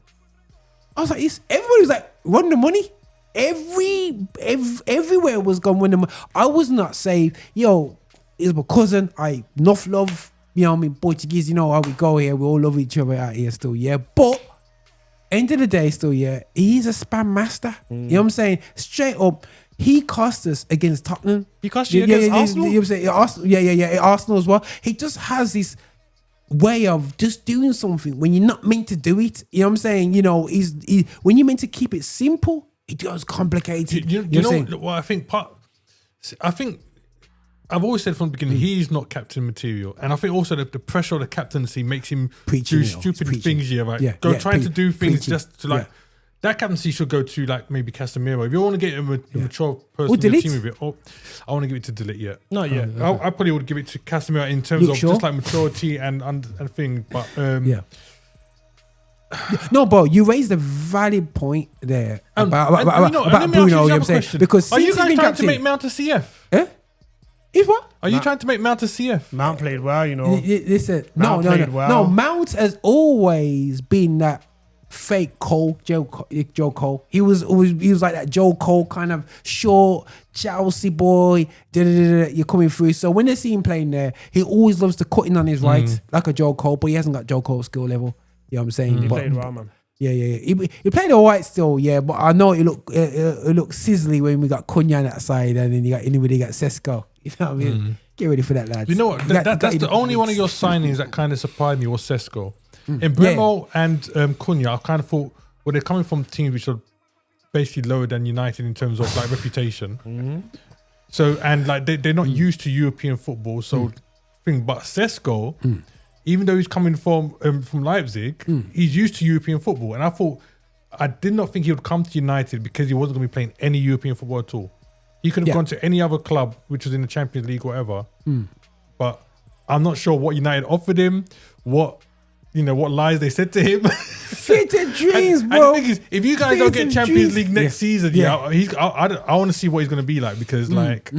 I was like, everybody was like, run the money. Everywhere was going when the money. I was not saying, yo, it's my cousin. Enough love. You know what I mean? Portuguese, you know how we go here. We all love each other out here still, yeah. But end of the day, still, yeah, he's a spam master. You know what I'm saying? Straight up. He cost us against Tottenham. He cost you against Arsenal? You know what I'm saying? Arsenal as well. He just has this way of just doing something when you're not meant to do it. You know what I'm saying? You know, when you're meant to keep it simple, it goes complicated. You know what I think? I think I've always said from the beginning, he's not captain material. And I think also the pressure of the captaincy makes him do stupid things here, right? Trying to do things just to like... That captaincy should go to like maybe Casemiro. If you want to get a mature person in the team with it, I want to give it to Delete yet. Not yet. I probably would give it to Casemiro in terms of just like maturity and thing. But no, bro, you raised a valid point there about Bruno. You know what I'm saying? Because are you guys trying to make Mount a CF? Eh? Is what? Are you trying to make Mount a CF? Mount played well, you know. Listen, no. Mount has always been that fake Joe Cole. He was like that Joe Cole kind of short Chelsea boy. You're coming through. So when they see him playing there, he always loves to cut in on his right, like a Joe Cole, but he hasn't got Joe Cole's skill level. You know what I'm saying? He played well, man. Yeah. He played all right still, yeah. But I know it looked sizzly when we got Cunha on that side, and then you got Sesko. You know what I mean? Get ready for that, lads. You know what? That's the only one of your signings that kind of surprised me was Sesko. In Bremo and Cunha, I kind of thought, well, they're coming from teams which are basically lower than United in terms of like reputation. So, and like they're not used to European football. So, but Sesko, even though he's coming from Leipzig, he's used to European football. And I did not think he would come to United because he wasn't going to be playing any European football at all. He could have gone to any other club, which was in the Champions League or whatever. But I'm not sure what United offered him, what lies they said to him. Fitted dreams, bro. And the thing is, if you guys don't get Champions League next season, I want to see what he's going to be like because like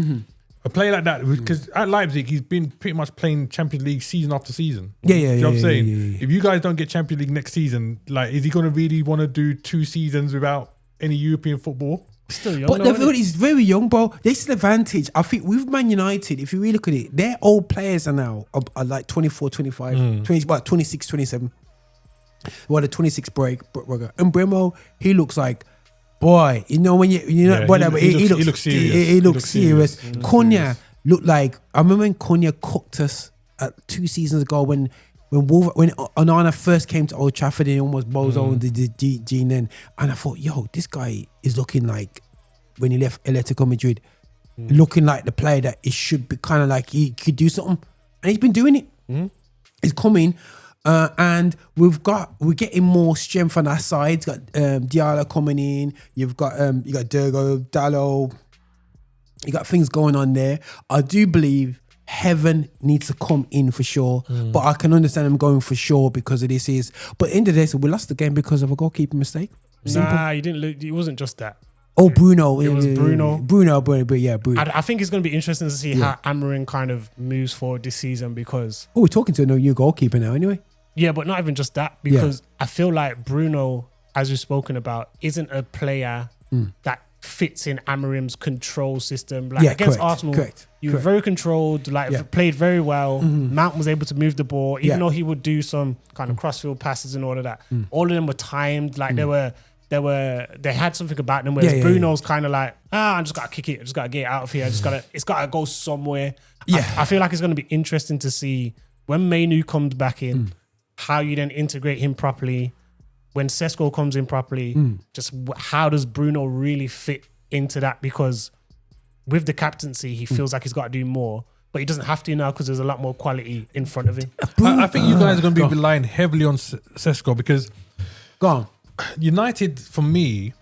a player like that, because at Leipzig, he's been pretty much playing Champions League season after season. You know what I'm saying? Yeah. If you guys don't get Champions League next season, like, is he going to really want to do 2 seasons without any European football? Still young, but he's very young, bro. This is the advantage. I think with Man United, if you really look at it, their old players are now are like 24, 25, 26, 27. Well, the 26 break. And Bremo, he looks like, boy, you know, when whatever. He looks serious. He looks serious. Cunha looked like, I remember when Cunha cooked us 2 seasons ago when Onana first came to Old Trafford and he almost bozo the gene then, and I thought, yo, this guy is looking like when he left Atletico Madrid, looking like the player that he should be, kind of like he could do something, and he's been doing it. He's coming, and we're getting more strength on our side. Got Diallo coming in. You've got you got Durgo, Dallo. You got things going on there. I do believe Heaven needs to come in for sure, but I can understand him going for sure because of this is. But in the day, so we lost the game because of a goalkeeping mistake. Simple. Nah, you didn't look. It wasn't just that. Oh, Bruno. It was Bruno. Bruno. I think it's going to be interesting to see how Amorim kind of moves forward this season because... Oh, we're talking to a new goalkeeper now anyway. Yeah, but not even just that, because I feel like Bruno, as we've spoken about, isn't a player that fits in Amorim's control system. Like against Arsenal, you were very controlled, played very well. Mount was able to move the ball, even though he would do some kind of crossfield passes and all of that. All of them were timed, like they had something about them, whereas Bruno's kind of like, I just gotta kick it, I just gotta get it out of here, it's gotta go somewhere. I feel like it's gonna be interesting to see when Mainu comes back in, how you then integrate him properly. When Sesko comes in properly, just how does Bruno really fit into that? Because with the captaincy, he feels like he's got to do more, but he doesn't have to now because there's a lot more quality in front of him. I think you guys are going to be relying heavily on Sesko because United, for me,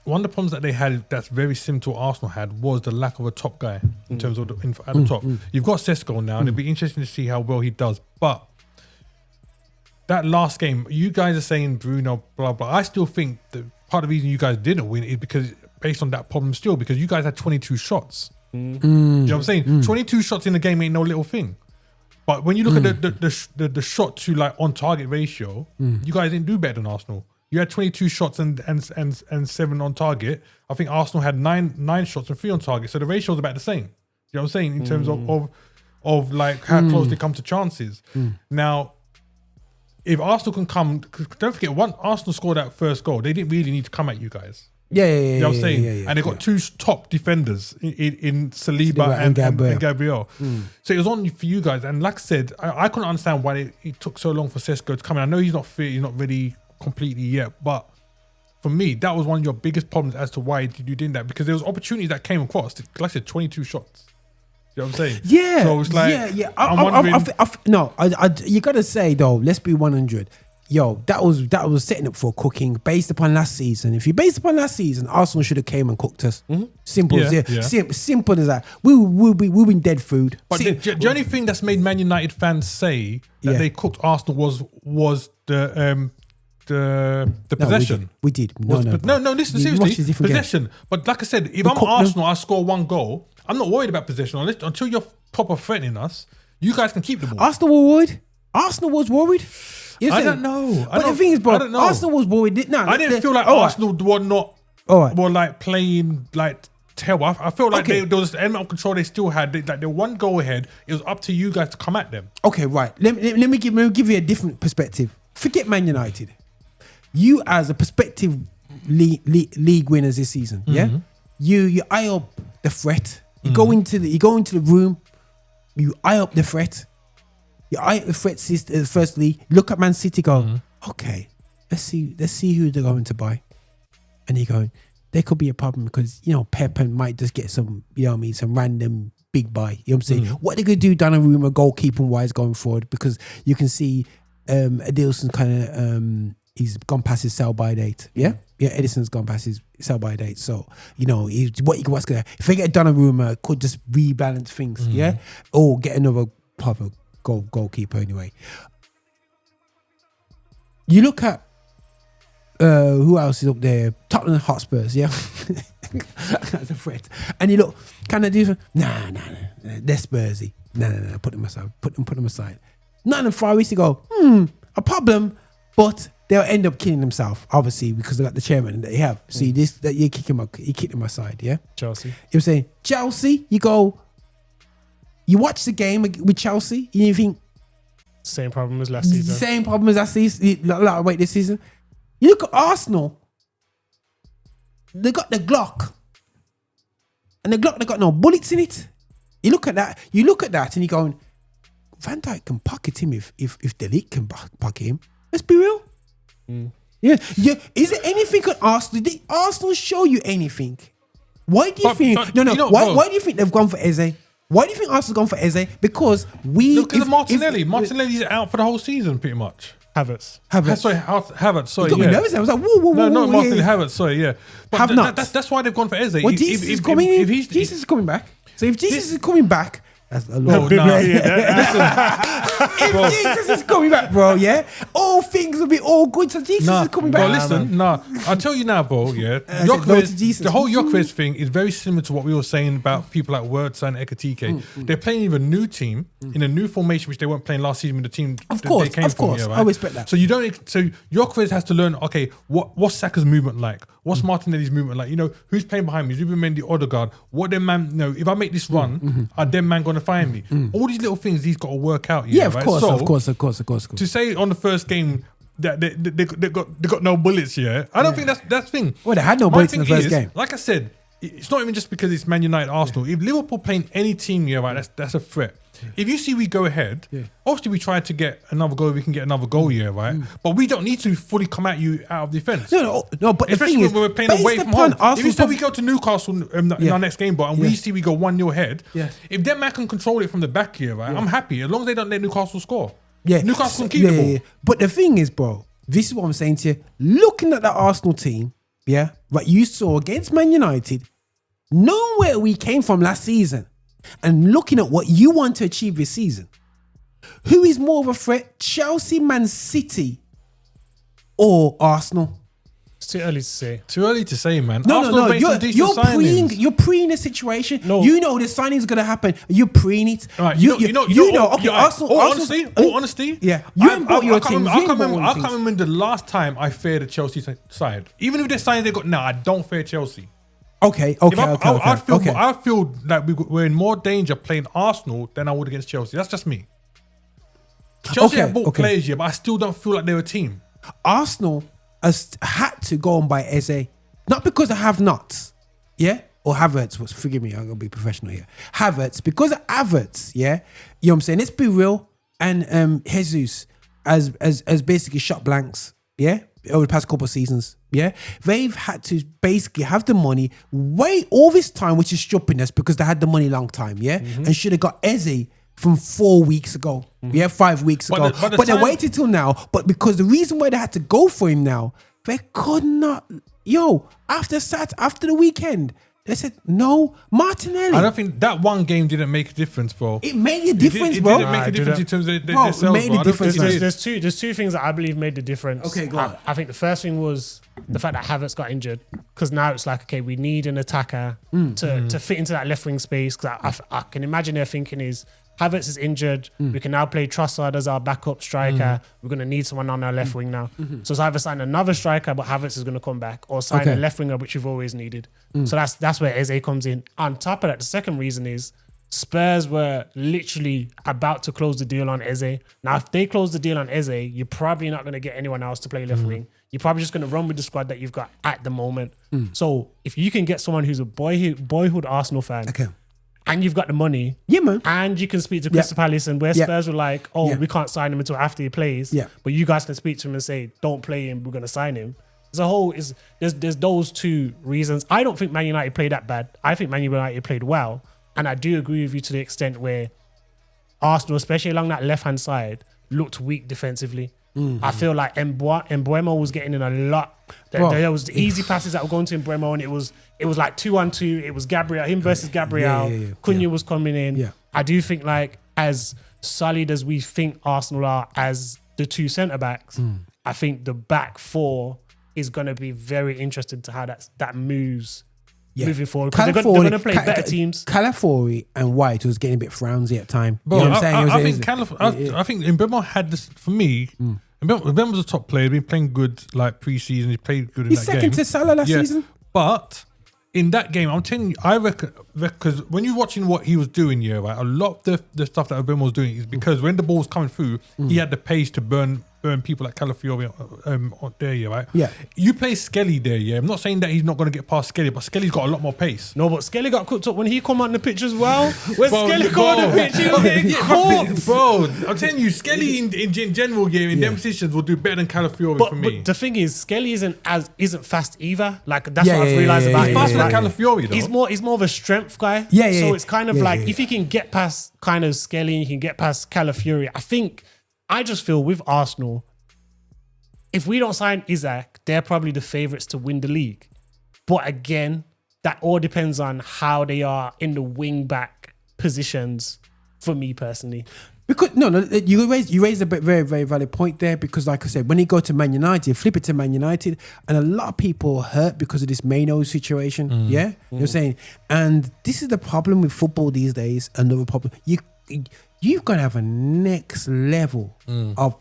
one of the problems that they had that's very similar to what Arsenal had was the lack of a top guy in terms of at the top. You've got Sesko now, and it'll be interesting to see how well he does. But that last game, you guys are saying Bruno, blah, blah. I still think that part of the reason you guys didn't win is because based on that problem still, because you guys had 22 shots. You know what I'm saying? 22 shots in the game ain't no little thing. But when you look at the shot to like on target ratio, you guys didn't do better than Arsenal. You had 22 shots and 7 on target. I think Arsenal had nine shots and 3 on target. So the ratio is about the same. You know what I'm saying? In terms of like how close they come to chances. Now, if Arsenal can come, don't forget, Arsenal scored that first goal. They didn't really need to come at you guys. You know what I'm saying? And they got 2 top defenders in Saliba and Gabriel. So it was on for you guys. And like I said, I couldn't understand why it took so long for Sesko to come in. I know he's not fit, he's not ready completely yet, but for me, that was one of your biggest problems as to why you did that, because there was opportunities that came across. Like I said, 22 shots. You know what I'm saying? Yeah. So it's like, I'm wondering. You gotta say though, let's be 100. Yo, that was setting up for cooking based upon last season. If you based upon last season, Arsenal should have came and cooked us. Simple as simple as that. We'll be dead food. But the only thing that's made Man United fans say that they cooked Arsenal was the possession. We did. No, listen, seriously, possession. Game. But like I said, if I'm Arsenal, I score 1 goal. I'm not worried about possession until you're proper threatening us. You guys can keep the ball. Arsenal were worried. Arsenal was worried. I don't know. But the thing is, bro, Arsenal was worried. I didn't feel like Arsenal were like playing like terrible. I felt like there was an element of control they still had. Like they're 1 goal ahead. It was up to you guys to come at them. Okay, right. Let me give you a different perspective. Forget Man United. You as a prospective league winners this season, you eye up the threat. You go into the room. You eye up the threat. You eye up the threat. Firstly, look at Man City. Go, okay. Let's see who they're going to buy. And you're going, there could be a problem because Pep might just get some some random big buy. You know what I'm saying? What they're gonna do, Donnarumma goalkeeping wise going forward, because you can see Adilson kind of he's gone past his sell-by date. Edison's gone past his sell-by date. So, what's gonna, if they get Donnarumma, could just rebalance things, or get another proper goalkeeper anyway. You look at who else is up there? Tottenham Hotspurs, that's a threat. And you look, can they do? Nah, they're Spursy. No, put them aside. Put them aside. None of them Far East to go, a problem, but they'll end up killing themselves, obviously, because they got the chairman that they have. See this, that you kick them aside, Chelsea. You're saying Chelsea, you watch the game with Chelsea, you think same problem as last season. Same problem as last season. Wait, this season. You look at Arsenal, they got the Glock. And the Glock, they got no bullets in it. You look at that, and you're going, Van Dijk can pocket him if Dijk can pocket him. Let's be real. Yeah. Is there anything on Arsenal? Did Arsenal show you anything Why do you think? but No. you know, Why? bro. Why do you think they've gone for Eze? Why do you think Arsenal's gone for Eze? Because Look at Martinelli. Martinelli's out for the whole season, pretty much. Havertz. Sorry, Havertz. Sorry, got me nervous. I was like, whoa. No, not Martinelli. yeah. Havertz. Sorry, yeah. But Have not. That's why they've gone for Eze. Well, Jesus is coming in. Jesus is coming back. So if Jesus is coming back, that's a lot. If Jesus is coming back, bro, yeah, all things will be all good. So Jesus is coming back. Bro, listen, I'll tell you now, bro, yeah. said no to Jesus. The whole Gyökeres thing is very similar to what we were saying about people like Wirtz and Ekatike. They're playing with a new team in a new formation, which they weren't playing last season with the team Of that course, they came of from. course. Yeah, right? I respect that. So you don't. So Gyökeres has to learn. Okay, what's Saka's movement like? What's Martinelli's movement like? You know, who's playing behind me? Is Ruben Mendy, Odegaard? What them man? You know, if I make this run, are them man going to find me? All these little things he's got to work out. Yeah, of right? course, So, of course. to say on the first game that they got no bullets, yeah, I don't think that's the thing. Well, they had no My bullets in the thing first is, game. Like I said, it's not even just because it's Man United, Arsenal. If Liverpool playing any team, yeah, right, that's a threat. If you see we go ahead, obviously we try to get another goal. We can get another goal, yeah, right. But we don't need to fully come at you out of defence. No. But the Especially thing when is, we're playing based away from upon home. If Arsenal's instead we go to Newcastle in our next game, but and we see we go 1-0 ahead, if them man can control it from the back here, right, I'm happy as long as they don't let Newcastle score. Yeah, Newcastle can keep the ball. But the thing is, bro, this is what I'm saying to you. Looking at the Arsenal team, yeah, what you saw against Man United, knowing where we came from last season, and looking at what you want to achieve this season, who is more of a threat, Chelsea, Man City, or Arsenal? It's too early to say. Too early to say, man. No. Arsenal's made some decent signings. You're preing the situation. No. You know the signing's gonna happen. You're preing it. All right, You know. Okay, Arsenal. All Arsenal- honesty. Yeah, you ain't bought your teams. I can't remember the last time I feared the Chelsea side. Even if they're signing they got, I don't fear Chelsea. Okay. I feel like we're in more danger playing Arsenal than I would against Chelsea. That's just me. Chelsea have bought players, but I still don't feel like they're a team. Arsenal has had to go on by Eze, not because of have-nots, yeah, or Havertz. Forgive me, I'm gonna be professional here. Havertz, because of Havertz, yeah. You know what I'm saying? Let's be real. And Jesus as basically shot blanks, yeah, over the past couple of seasons, yeah. They've had to basically have the money, wait all this time, which is stupidness because they had the money long time, yeah, and should have got Eze from 4 weeks ago, 5 weeks ago. But they waited till now. But because the reason why they had to go for him now, they could not. After the weekend, they said no, Martinelli. I don't think that one game didn't make a difference, bro. It made a difference, it bro. didn't make a difference in terms of Bro, themselves, it made a bro. I don't difference, think it man. did. There's two things that I believe made the difference. Okay, go on. I think the first thing was the fact that Havertz got injured, because now it's like, okay, we need an attacker to fit into that left wing space. Because I can imagine their thinking is, Havertz is injured. We can now play Trossard as our backup striker. We're going to need someone on our left wing now. So it's either sign another striker, but Havertz is going to come back, or sign a left winger, which we've always needed. So that's where Eze comes in. On top of that, the second reason is Spurs were literally about to close the deal on Eze. Now, if they close the deal on Eze, you're probably not going to get anyone else to play left wing. You're probably just going to run with the squad that you've got at the moment. So if you can get someone who's a boyhood Arsenal fan, and you've got the money, Yeah, man. and you can speak to Crystal Palace, and where Spurs were like, we can't sign him until after he plays, but you guys can speak to him and say, don't play him, we're going to sign him. There's those two reasons. I don't think Man United played that bad. I think Man United played well, and I do agree with you to the extent where Arsenal, especially along that left-hand side, looked weak defensively. I feel like Mbeumo was getting in a lot. There was the easy passes that were going to Mbeumo, and it was like 2-on-2. It was him versus Gabriel. Cunha was coming in. I do think, like, as solid as we think Arsenal are as the two centre backs, I think the back four is going to be very interesting to how that moves moving forward, because they're going to play better teams. Calafiori and White was getting a bit frowsy at time. Bro, You know what I'm saying? I think Mbeumo had this, for me, Mbeumo was a top player. He's been playing good like pre-season. He played good in He's that game. second to Salah last season. But in that game, I'm telling you, I reckon, because when you're watching what he was doing, right, a lot of the stuff that Mbeumo was doing is because when the ball was coming through, he had the pace to burn people like Calafiori there, yeah, right? Yeah. You play Skelly there, yeah. I'm not saying that he's not going to get past Skelly, but Skelly's got a lot more pace. No, but Skelly got cooked up when he come on the pitch as well. When Skelly come on the pitch, he was getting cooked. Bro, I'm telling you, Skelly in general game in them positions will do better than Calafiori for me. But the thing is, Skelly isn't fast either. Like that's what I've realised about him. He's faster than Like, Calafiori though. He's more of a strength guy. So it's kind of if he can get past kind of Skelly, he can get past Calafiori. I just feel with Arsenal, if we don't sign Isak, they're probably the favourites to win the league. But again, that all depends on how they are in the wing back positions for me personally. Because you raised a very, very valid point there, because like I said, when you go to Man United, flip it to Man United, and a lot of people are hurt because of this Mano situation. You know what I'm saying? And this is the problem with football these days. Another problem. You've got to have a next level of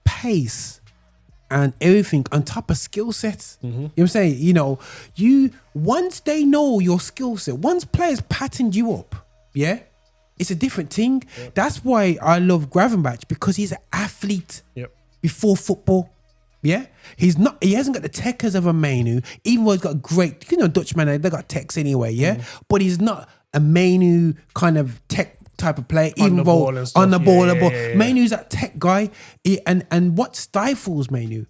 pace and everything on top of skill sets. You know what I'm saying? Once they know your skill set, once players patterned you up, it's a different thing. Yep. That's why I love Gravenberch, because he's an athlete before football. Yeah, he hasn't got the techers of a Manu, even though he's got great, Dutchman, they got techs anyway, but he's not a Manu kind of tech type of player, even though on the ball. Manu's that tech guy. And what stifles Manu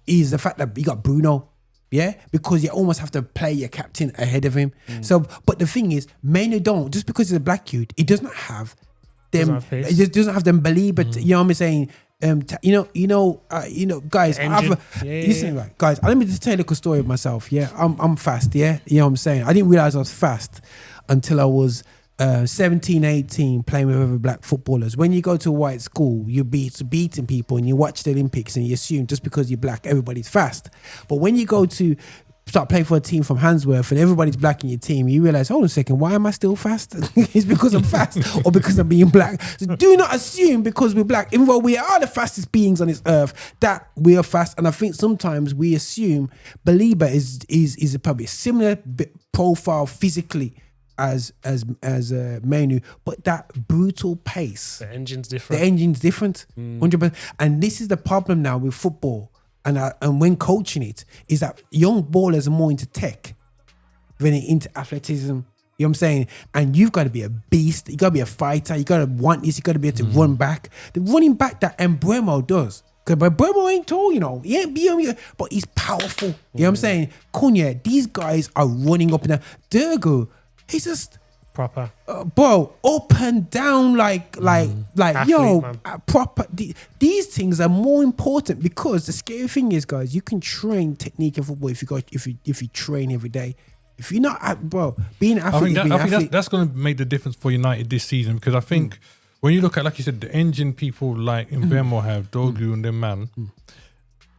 is the fact that you got Bruno. Yeah, because you almost have to play your captain ahead of him. So, but the thing is, Manu don't, just because he's a black dude, he doesn't have them. He just doesn't have them believe. But you know what I'm saying? Guys. Listen, right, guys. Let me just tell you a little story of myself. Yeah, I'm fast. Yeah, you know what I'm saying. I didn't realize I was fast until I was 17, 18, playing with other black footballers. When you go to a white school, you're beating people, and you watch the Olympics and you assume just because you're black, everybody's fast. But when you go to start playing for a team from Handsworth and everybody's black in your team, you realize, hold on a second, why am I still fast? It's because I'm fast or because I'm being black. So do not assume because we're black, even though we are the fastest beings on this earth, that we are fast. And I think sometimes we assume Belieber is probably a similar profile physically as Manu, but that brutal pace. The engine's different. 100%. And this is the problem now with football, and when coaching it, is that young ballers are more into tech than into athleticism. You know what I'm saying? And you've got to be a beast. You got to be a fighter. You got to want this. You got to be able to run back. The running back that Mbeumo does. Because Mbeumo ain't tall, he ain't big, but he's powerful. You know what I'm saying? Cunha, these guys are running up and down. Durgo, he's just proper, bro, up and down like athlete, proper. These things are more important, because the scary thing is, guys, you can train technique in football if you train every day. If you're not, being an athlete, I think that's going to make the difference for United this season, because I think when you look at, like you said, the engine people like Mbeumo have, Dogu and them, man.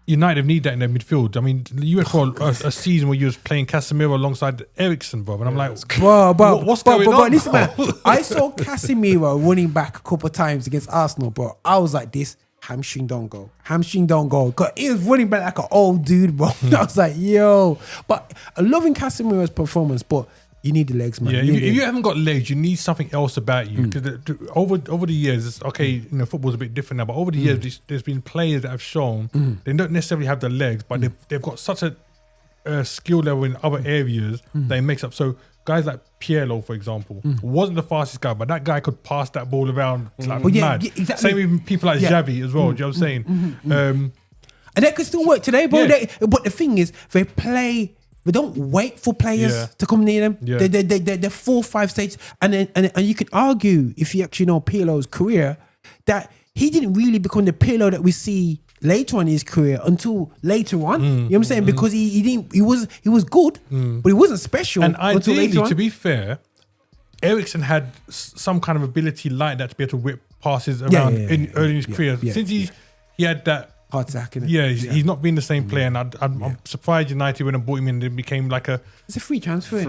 United need that in their midfield. I mean, you went for a season where you was playing Casemiro alongside Eriksen, bro. And I'm like, what's going on? Listen, man, I saw Casemiro running back a couple of times against Arsenal, bro. I was like, this hamstring don't go. Because he was running back like an old dude, bro. I was like, yo. But I'm loving Casemiro's performance, but you need the legs, man. Yeah, if you haven't got legs, you need something else about you. Because over the years, football's a bit different now, but over the years, there's been players that have shown they don't necessarily have the legs, but they've got such a skill level in other areas that it makes up. So guys like Pirlo, for example, wasn't the fastest guy, but that guy could pass that ball around mad. Exactly. Same with people like Xavi as well. Do you know what I'm saying? And that could still work today, bro. But the thing is, they don't wait for players to come near them. Yeah. They're 4-5 stages, and you can argue, if you actually know Pirlo's career, that he didn't really become the Pirlo that we see later on in his career until later on. You know what I'm saying? Because he was good, but he wasn't special. And ideally, to be fair, Eriksen had some kind of ability like that to be able to whip passes around early in his career. Since he had that. Hard sack, he's not been the same player, and I'm surprised United when I bought him in, it became like it's a free transfer.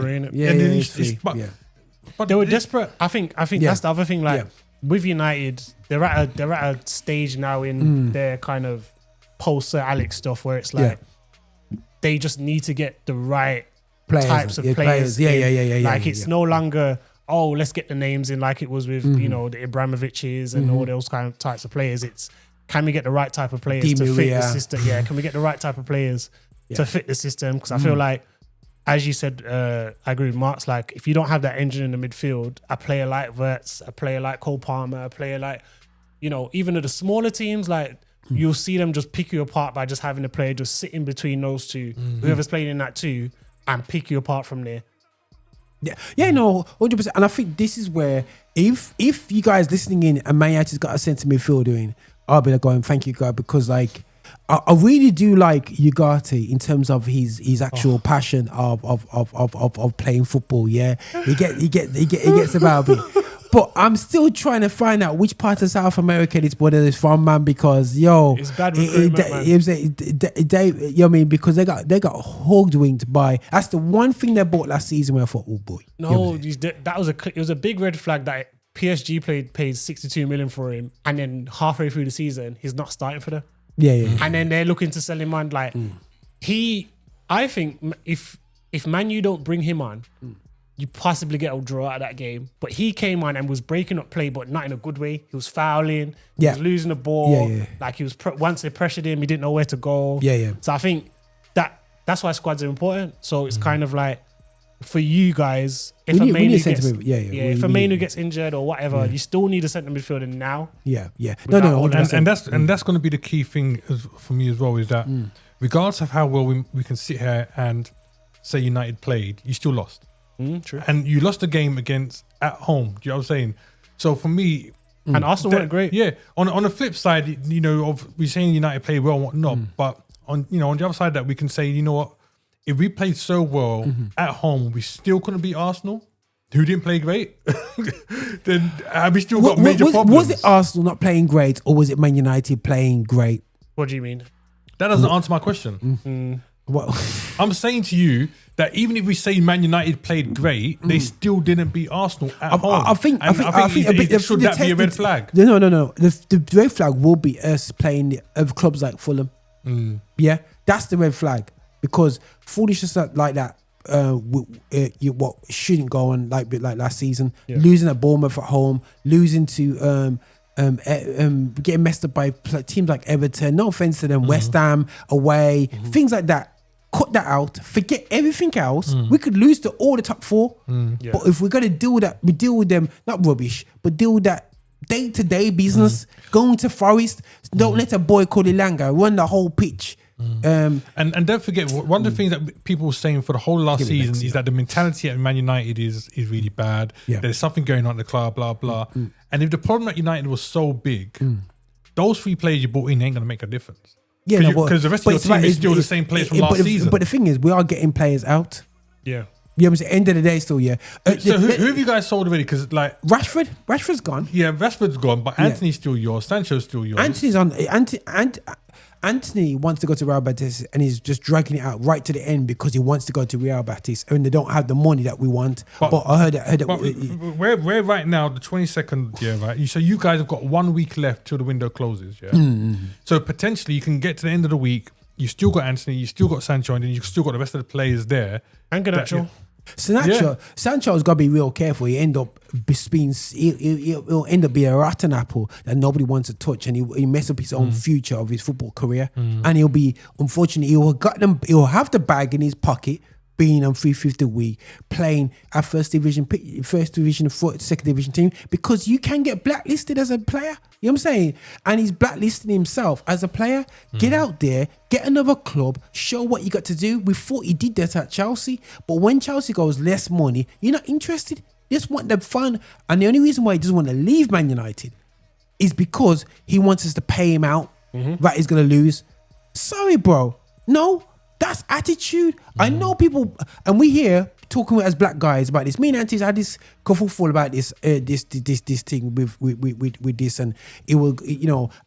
But they were desperate. I think that's the other thing. Like with United, they're at a stage now in their kind of post Sir Alex stuff where it's like they just need to get the right types of players. Like it's no longer, let's get the names in like it was with the Ibrahimoviches and all those kind of types of players. It's can we get the right type of players to fit the system? Yeah, can we get the right type of players to fit the system? Because I feel like, as you said, I agree with Marx, like if you don't have that engine in the midfield, a player like Wirtz, a player like Cole Palmer, a player like, you know, even at the smaller teams, like you'll see them just pick you apart by just having a player just sit in between those two, whoever's playing in that two, and pick you apart from there. Yeah, no, 100%. And I think this is where if you guys listening in and Man United's got a centre midfielder in, I'll be like going, thank you, God, because like I really do like Ugarte in terms of his actual passion of playing football. Yeah, he gets about a bit. But I'm still trying to find out which part of South America this brother is from, man. Because it's bad recruitment, man. You know what I mean? Because they got hogged winged by. That's the one thing they bought last season. Where I thought, oh boy, no, it was a big red flag that PSG paid 62 million for him, and then halfway through the season, he's not starting for them. Yeah. And then they're looking to sell him on. Like I think if Man U don't bring him on, you possibly get a draw out of that game. But he came on and was breaking up play, but not in a good way. He was fouling. He was losing the ball. Like he was once they pressured him, he didn't know where to go. So I think that's why squads are important. So it's kind of like for you guys, if a Mainu gets injured or whatever, you still need a centre midfielder now. No. And that's going to be the key thing for me as well, is that regardless of how well we can sit here and say United played, you still lost. True. And you lost the game against at home. Do you know what I'm saying? So for me, and Arsenal weren't great. Yeah. On the flip side, you know, we're saying United played well and whatnot, but on the other side that we can say, you know what, if we played so well at home, we still couldn't beat Arsenal, who didn't play great. Then have we still got major problems? Was it Arsenal not playing great, or was it Man United playing great? What do you mean? That doesn't answer my question. What? I'm saying to you that even if we say Man United played great, they still didn't beat Arsenal at home. I think should that be a red flag? No. The red flag will be us playing of clubs like Fulham. Yeah, that's the red flag, because foolishness like that what shouldn't go on like last season. Losing at Bournemouth at home, losing to getting messed up by teams like Everton. No offense to them, West Ham away, things like that. Cut that out. Forget everything else. We could lose to all the top four, but if we're gonna deal with that, we deal with them not rubbish, but deal with that day-to-day business. Going to Forest, don't let a boy called Ilanga run the whole pitch. And don't forget, one of the things that people were saying for the whole last season is that the mentality at Man United is really bad. There's something going on at the club, blah blah. And if the problem at United was so big, those 3 players you bought in ain't gonna make a difference. Because the rest of your team is still the same players from last season. But the thing is, we are getting players out. Yeah. You know what I'm saying? End of the day, still, So who have you guys sold already? Because like Rashford's gone. Yeah, Rashford's gone, but Anthony's still yours. Sancho's still yours. Anthony's on. Anthony wants to go to Real Betis, and he's just dragging it out right to the end because he wants to go to Real Betis, and they don't have the money that we want. But I heard that. We're right now the 22nd, right? So you guys have got 1 week left till the window closes, So potentially you can get to the end of the week. You still got Anthony, you still got Sancho, and then you still got the rest of the players there. And Garnacho. Sancho's got to be real careful. He'll end up being a rotten apple that nobody wants to touch, and he'll mess up his own future of his football career. And he'll be, unfortunately, he'll have the bag in his pocket, being on 350 a week, playing at first division, second division team, because you can get blacklisted as a player. You know what I'm saying? And he's blacklisting himself as a player. Get out there, get another club, show what you got to do. We thought he did that at Chelsea, but when Chelsea goes less money, you're not interested. You just want the fun. And the only reason why he doesn't want to leave Man United is because he wants us to pay him out, that he's going to lose. Sorry, bro. No, that's attitude. I know people, and we here talking as black guys about this. Me and Antis had this kerfuffle about this thing with this, and it will,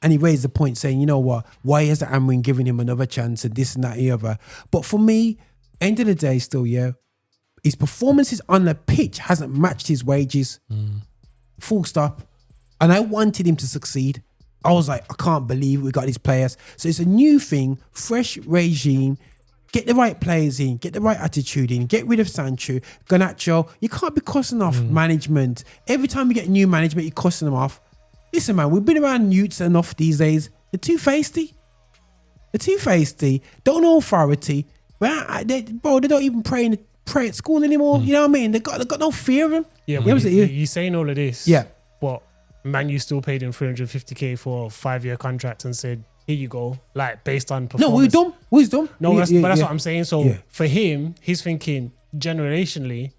and he raised the point saying, you know what, why is the Amrin giving him another chance and this and that and the other? But for me, end of the day, still, his performances on the pitch hasn't matched his wages. Full stop. And I wanted him to succeed. I was like, I can't believe we got these players. So it's a new thing, fresh regime. Get the right players in, get the right attitude in, get rid of Sancho, Garnacho. You can't be cussing off management. Every time you get new management, you're cussing them off. Listen, man, we've been around Newts enough these days. They're too feisty. Don't know authority. They don't even pray at school anymore. You know what I mean? They got no fear of him. Yeah, you know but you're saying all of this. Yeah. But Man U still paid him 350k for a 5-year contract and said, here you go, like based on performance. No, wisdom. No, that's what I'm saying. So Yeah. for him, he's thinking generationally,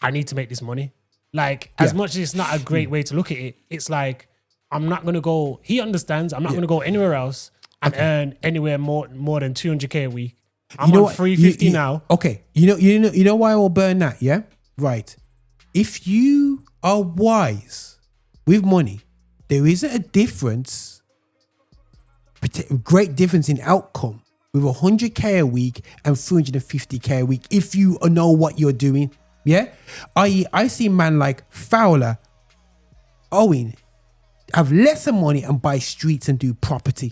I need to make this money. Like as much as it's not a great way to look at it, it's like I'm not gonna go. He understands. I'm not gonna go anywhere else and earn anywhere more than 200k a week. I'm on 350 now. Okay, you know why I will burn that? Yeah, right. If you are wise with money, there isn't a difference. Great difference in outcome with 100k a week and 350k a week if you know what you're doing. Yeah, I see man like Fowler, Owen have lesser money and buy streets and do property.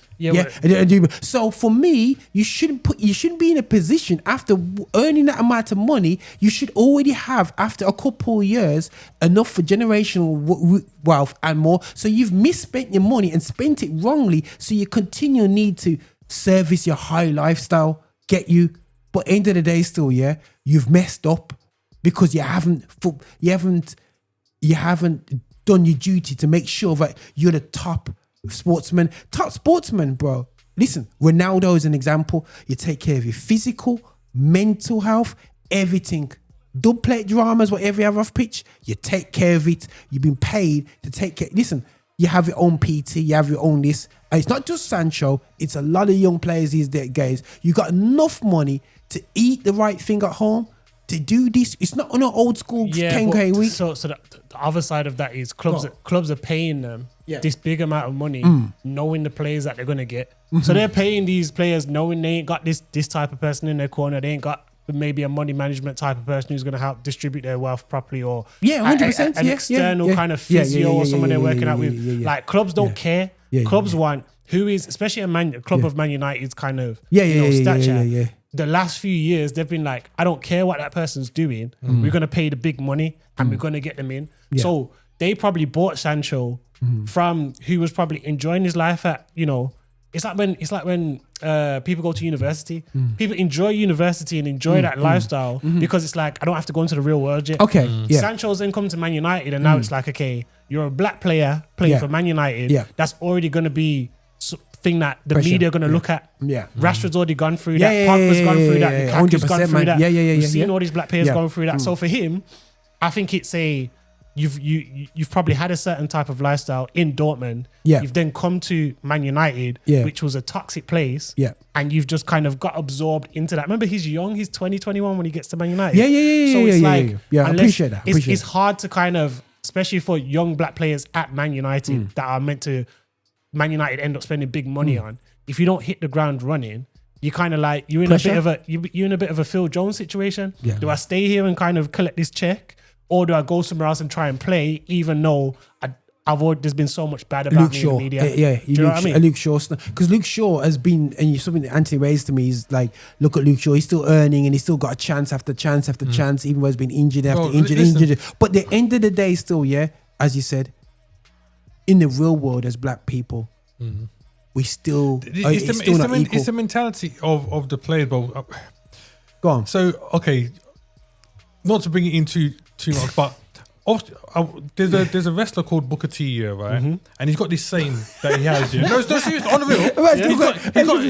So for me, you shouldn't be in a position after earning that amount of money. You should already have, after a couple of years, enough for generational wealth and more. So you've misspent your money and spent it wrongly. So you continue need to service your high lifestyle, get you. But end of the day, still, you've messed up because you haven't done your duty to make sure that you're the top sportsman. Top sportsman, bro. Listen, Ronaldo is an example. You take care of your physical, mental health, everything. Don't play dramas, whatever you have off pitch. You take care of it. You've been paid to take care. Listen, you have your own PT, you have your own this. And it's not just Sancho, it's a lot of young players these days. You got enough money to eat the right thing at home, to do this. It's not on an old school 10k a week. So the other side of that is clubs are paying them this big amount of money, knowing the players that they're gonna get. So they're paying these players knowing they ain't got this type of person in their corner. They ain't got maybe a money management type of person who's gonna help distribute their wealth properly, or 100%. an external kind of physio or someone they're working out with. Like clubs don't care. Clubs want who is, especially a club of Man United's kind of stature. The last few years, they've been like, I don't care what that person's doing. We're going to pay the big money and we're going to get them in. So they probably bought Sancho from who was probably enjoying his life at, it's like when people go to university. People enjoy university and enjoy that lifestyle because it's like, I don't have to go into the real world yet. Okay. Sancho's then come to Man United and now it's like, okay, you're a black player playing for Man United. That's already going to be thing that the media are going to look at. Rashford's already gone through that. Pogba's gone through that. Lukaku's gone through that. We've seen all these black players going through that. So for him, I think it's you've probably had a certain type of lifestyle in Dortmund. You've then come to Man United, which was a toxic place. And you've just kind of got absorbed into that. Remember, he's young. He's 20, 21 when he gets to Man United. So it's like, I appreciate that. It's hard to kind of, especially for young black players at Man United that are meant to, Man United end up spending big money on. If you don't hit the ground running, you kind of like you're in a bit of a Phil Jones situation. Do I stay here and kind of collect this check, or do I go somewhere else and try and play, even though there's been so much bad about Luke me Shaw, in the media? Do you know what I mean? Luke Shaw, because Luke Shaw has been, and something that Anthony raised to me is like, look at Luke Shaw. He's still earning, and he's still got a chance after chance after chance, even though he's been injured after injured. But at the end of the day, still, as you said, in the real world, as black people. We still it's the mentality of the players, but go on. So okay, not to bring it into too much, but there's a wrestler called Booker T, right? And he's got this saying that he has. No, seriously, on the real.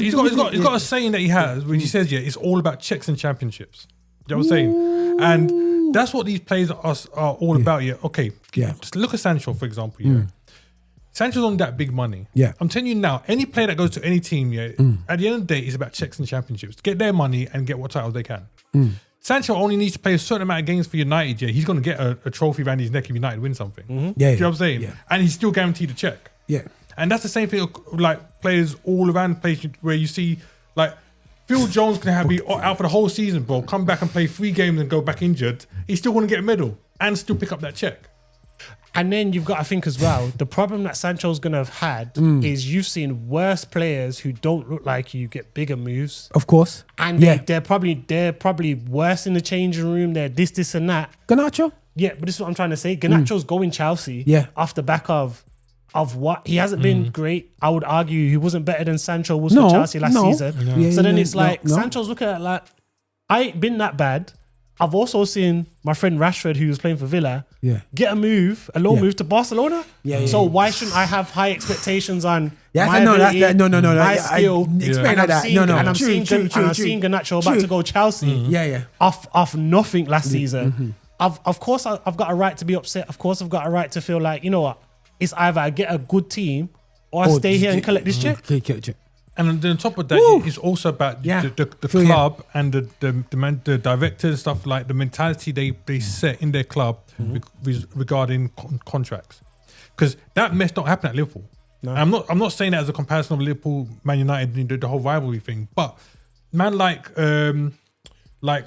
He's got a saying that he has, which he says, it's all about checks and championships. You know what I'm saying? And that's what these players are all about. Okay. Just look at Sancho, for example. Sancho's on that big money. I'm telling you now, any player that goes to any team, at the end of the day, it's about checks and championships. Get their money and get what titles they can. Sancho only needs to play a certain amount of games for United. He's going to get a trophy around his neck if United win something. Do you know what I'm saying? And he's still guaranteed a check. And that's the same thing like players all around the place where you see like Phil Jones can be out for the whole season, bro. Come back and play 3 games and go back injured. He's still going to get a medal and still pick up that check. And then you've got to think as well, the problem that Sancho's going to have had is you've seen worse players who don't look like you get bigger moves. Of course. And they're probably worse in the changing room. They're this and that. Garnacho? Yeah, but this is what I'm trying to say. Garnacho's going Chelsea off the back of of what he hasn't been great. I would argue he wasn't better than Sancho was No, for Chelsea last no. season. Yeah, so then yeah, it's like no. Sancho's looking at it like, I ain't been that bad. I've also seen my friend Rashford, who was playing for Villa, get a loan move to Barcelona. So why shouldn't I have high expectations on my ability, my skill? Explain that. And I'm seeing Garnacho about to go Chelsea. Off nothing last season. Of course, I've got a right to be upset. Of course, I've got a right to feel like, you know what? It's either I get a good team or I stay here and collect this check. And then on top of that, it's also about the club and the directors and stuff, like the mentality they set in their club regarding contracts. Because that mess don't happen at Liverpool. No. I'm not saying that as a comparison of Liverpool, Man United, the whole rivalry thing, but man like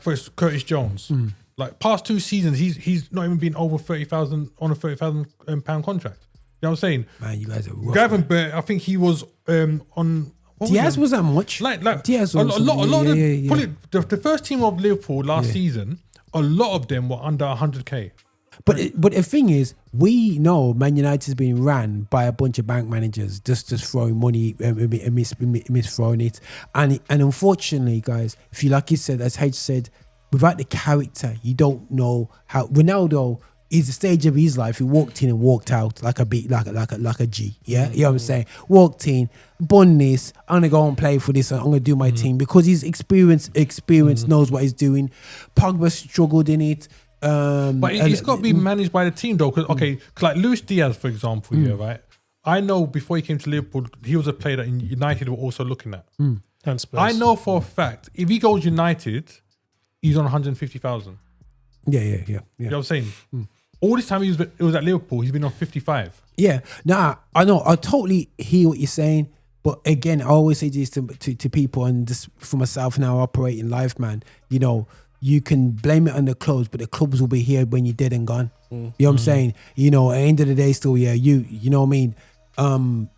for Curtis Jones, like past 2 seasons, he's not even been over 30,000 on a £30,000 contract. You know what I'm saying? Man, you guys are rough. Gravenberch, I think he was on. Diaz was that much? Like Diaz a was lot of the first team of Liverpool last season, a lot of them were under 100k. But the thing is, we know Man United has been ran by a bunch of bank managers just throwing money and misthrowing it, and unfortunately, guys, if you like you said, as H said, without the character, you don't know how. Ronaldo is the stage of his life. He walked in and walked out like a G. Yeah, you know what I'm saying. Walked in, bun this. I'm gonna go and play for this. I'm gonna do my team because he's experience knows what he's doing. Pogba struggled in it. But it's got to be managed by the team though. Because like Luis Diaz, for example, right. I know before he came to Liverpool, he was a player that United were also looking at. I know for a fact if he goes United, he's on 150,000. Yeah. You know what I'm saying? All this time it was at Liverpool, he's been on 55. Yeah, I know. I totally hear what you're saying. But again, I always say this to people, and just for myself now operating life, man, you know, you can blame it on the clubs, but the clubs will be here when you're dead and gone. You know what I'm saying? You know, at the end of the day, still, you know what I mean?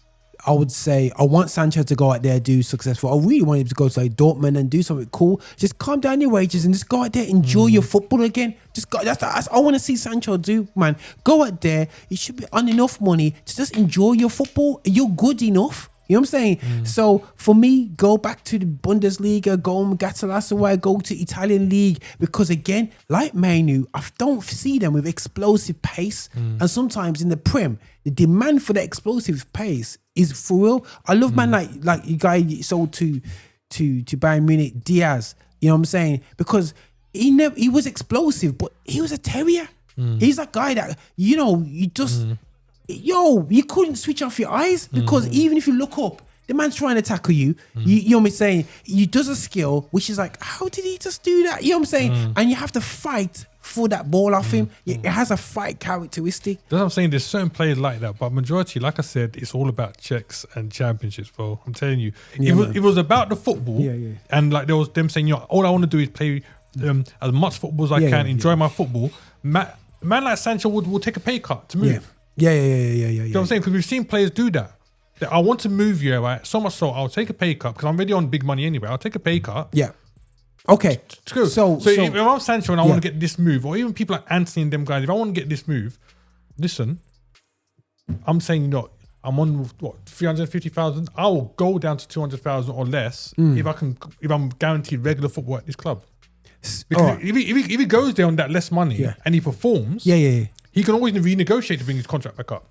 I would say I want Sancho to go out there, do successful. I really want him to go to like Dortmund and do something cool. Just calm down your wages and just go out there, enjoy your football again. Just go. That's I want to see Sancho do, man. Go out there. You should be on enough money to just enjoy your football. You're good enough. You know what I'm saying? So for me, go back to the Bundesliga, go Galatasaray, go to Italian league, because again, like Manu, I don't see them with explosive pace. And sometimes in the Prem, the demand for the explosive pace is for real. I love man like you guy sold to Bayern Munich, Diaz. You know what I'm saying? Because he was explosive, but he was a terrier. He's that guy that, you know, you just you couldn't switch off your eyes, because even if you look up, the man's trying to tackle you. You know what I'm saying? He does a skill, which is like, how did he just do that? You know what I'm saying? And you have to fight for that ball off him. It has a fight characteristic. That's what I'm saying. There's certain players like that, but majority, like I said, it's all about checks and championships, bro. I'm telling you, it was about the football, and like there was them saying, all I want to do is play as much football as I can, enjoy my football. Man like Sancho will take a pay cut to move. Yeah. You know what I'm saying? Because we've seen players do that. I want to move you, right? So much so, I'll take a pay cut because I'm already on big money anyway. I'll take a pay cut. Yeah. Okay. So if I'm Sancho and I want to get this move, or even people like Anthony and them guys, if I want to get this move, listen, I'm saying, you know, I'm on 350,000. I will go down to 200,000 or less if I'm guaranteed regular football at this club. Because if he goes there on that less money and he performs, he can always renegotiate to bring his contract back up.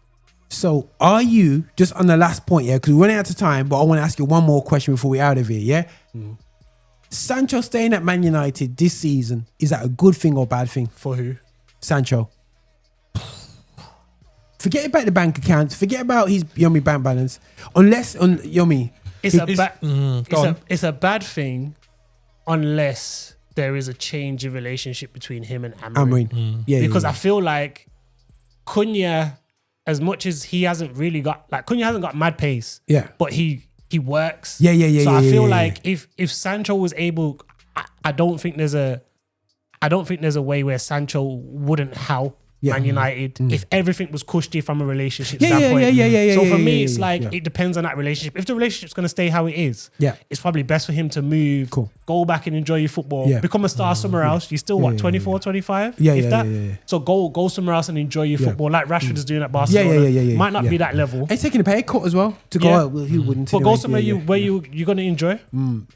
So are you, just on the last point, because we're running out of time, but I want to ask you one more question before we're out of here, Sancho staying at Man United this season, is that a good thing or bad thing? For who? Sancho. Forget about the bank accounts, forget about his bank balance, unless, it's a bad thing unless there is a change in relationship between him and Amorim. Because I feel like Cunha, as much as he hasn't really got, like, Cunha hasn't got mad pace, but he works. So I feel like if Sancho was able, I don't think there's a way where Sancho wouldn't help Man United, if everything was cushy from a relationship Yeah, standpoint. So for me, it's yeah, like yeah. it depends on that relationship. If the relationship's going to stay how it is, Yeah. it's probably best for him to move, go back and enjoy your football, Yeah. become a star somewhere else. You're still, 24, 25? Yeah, if yeah, that. yeah. So go somewhere else and enjoy your football, like Rashford is doing at Yeah, Barcelona. yeah. Might not be that level. And taking a pay cut as well to go out. Well, he wouldn't. But anyway. go somewhere where yeah. you're going to enjoy.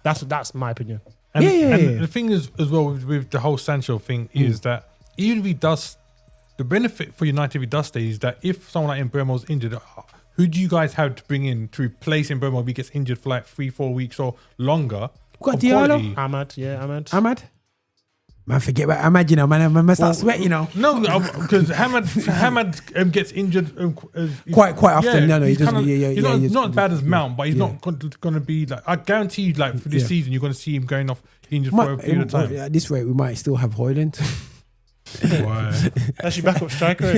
That's my opinion. And, Yeah. and the thing is, as well, with the whole Sancho thing, is that even if he does, the benefit for United if he does stay is that if someone like Mbeumo's injured, who do you guys have to bring in to replace Mbeumo if he gets injured for like 3-4 weeks or longer? Got of Diallo? quality? Ahmad. Man, forget about Ahmad, you know, man start sweating, you know. No, because Hamad gets injured Quite often. No, he he's doesn't. kinda- He's not as bad as Mount, but he's not going to be like. I guarantee you, like for this season, you're going to see him going off injured for a period of time. At this rate, we might still have Hoyland. Why? That's your backup striker.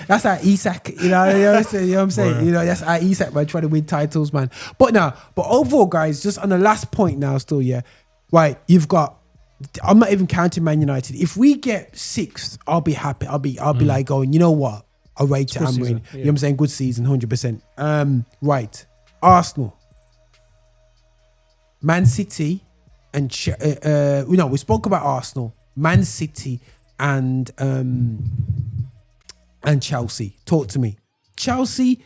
That's our Isak, you know what I'm saying? Right. You know, that's our Isak, man, trying to win titles, man. But overall, guys, just on the last point now, still, right, you've got, I'm not even counting Man United. If we get 6th, I'll be happy. I'll be like going, you know what? I'll rate it, I'm winning. You know what I'm saying? Good season, 100%. Right. Arsenal. Man City and we spoke about Arsenal, Man City and Chelsea. Talk to me. Chelsea.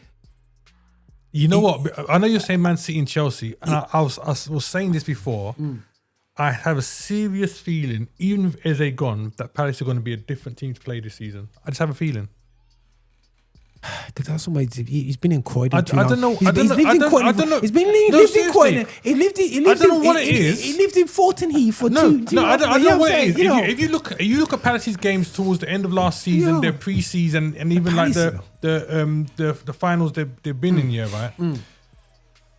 You know what? I know you're saying Man City and Chelsea, and I was saying this before. I have a serious feeling, even with Eze gone, that Palace are going to be a different team to play this season. I just have a feeling. Because that's what he's been in Croydon. I don't know. He's lived in Croydon. He's been lived in Croydon. He lived in Fulton Heath for two. I don't know what it is. If you look at Palace's games towards the end of last season, their pre-season, and even like the finals they've been in here, right?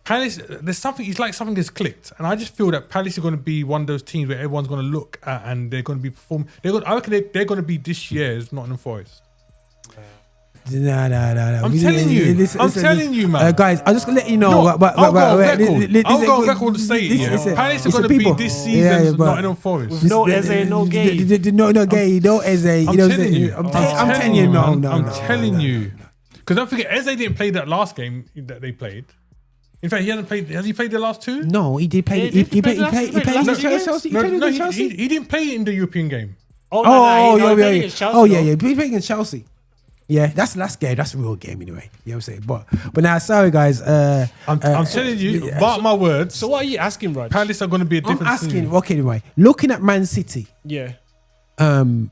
Palace, there's something. It's like something has clicked, and I just feel that Palace are going to be one of those teams where everyone's going to look at, and they're going to be performing. I reckon they're going to be this year's Nottingham Forest. No. I'm telling you, man. Guys, I'm just gonna let you know. I'll go on record to say it. Palace are going to be this season's Nottingham Forest. With no Eze, no Gay. No Gay, no Eze. I'm telling you. I'm telling you, no. I'm telling you. Because don't forget, Eze didn't play that last game that they played. In fact, he hasn't played. Has he played the last two? No, he did play. He played against Chelsea. He didn't play in the European game. He played against Chelsea. Yeah, that's the last game. That's a real game anyway. You know what I'm saying? But now, sorry guys. I'm telling you, mark my words. So what are you asking, Raj? Palace are going to be a different I'm asking. team. Okay, anyway. Looking at Man City. Yeah. Man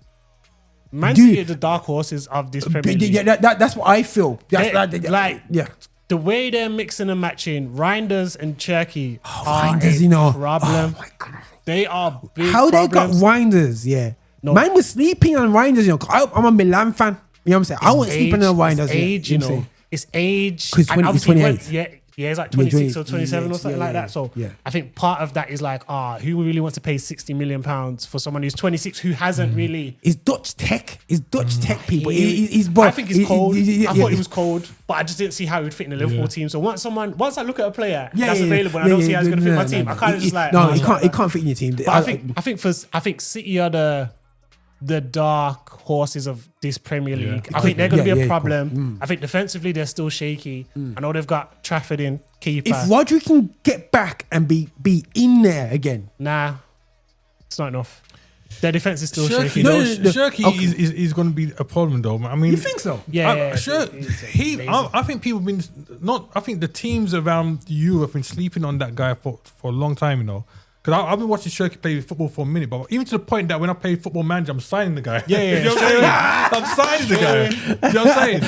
City are the dark horses of this Premier League. Yeah, that's what I feel. The way they're mixing and matching, Reinders and Cherky are Reinders, a problem. Oh my God. They are big How problems. they got Reinders, yeah. No. Man was sleeping on Reinders, you know. I'm a Milan fan. You know what I'm saying? I wasn't sleeping on Reinders. It's age, you know. It's age. Because he's 28. Yeah, he's like 26 or 27 or something like that. So yeah. I think part of that is like, who really wants to pay £60 million for someone who's 26 who hasn't really... It's Dutch tech. It's Dutch tech people. I think he's cold. I thought he was cold. cold, but I just didn't see how he would fit in the Liverpool team. So once I look at a player that's available and I don't see how he's going to fit my team, I kind of just like... No, he can't fit in your team. But I think City are the dark horses of this Premier League. I think they're going to be a problem. I think defensively they're still shaky. I know they've got Trafford in keeper. If Rodri can get back and be in there again, nah, it's not enough. Their defense is still shaky. Shirky is going to be a problem though. I mean, you think so? Yeah. I think people have been I think the teams around Europe have been sleeping on that guy for a long time. You know. Because I've been watching Shirky play football for a minute, but even to the point that when I play Football Manager, I'm signing the guy. Yeah. You know what I'm saying? I'm signing the guy. You know what I'm saying?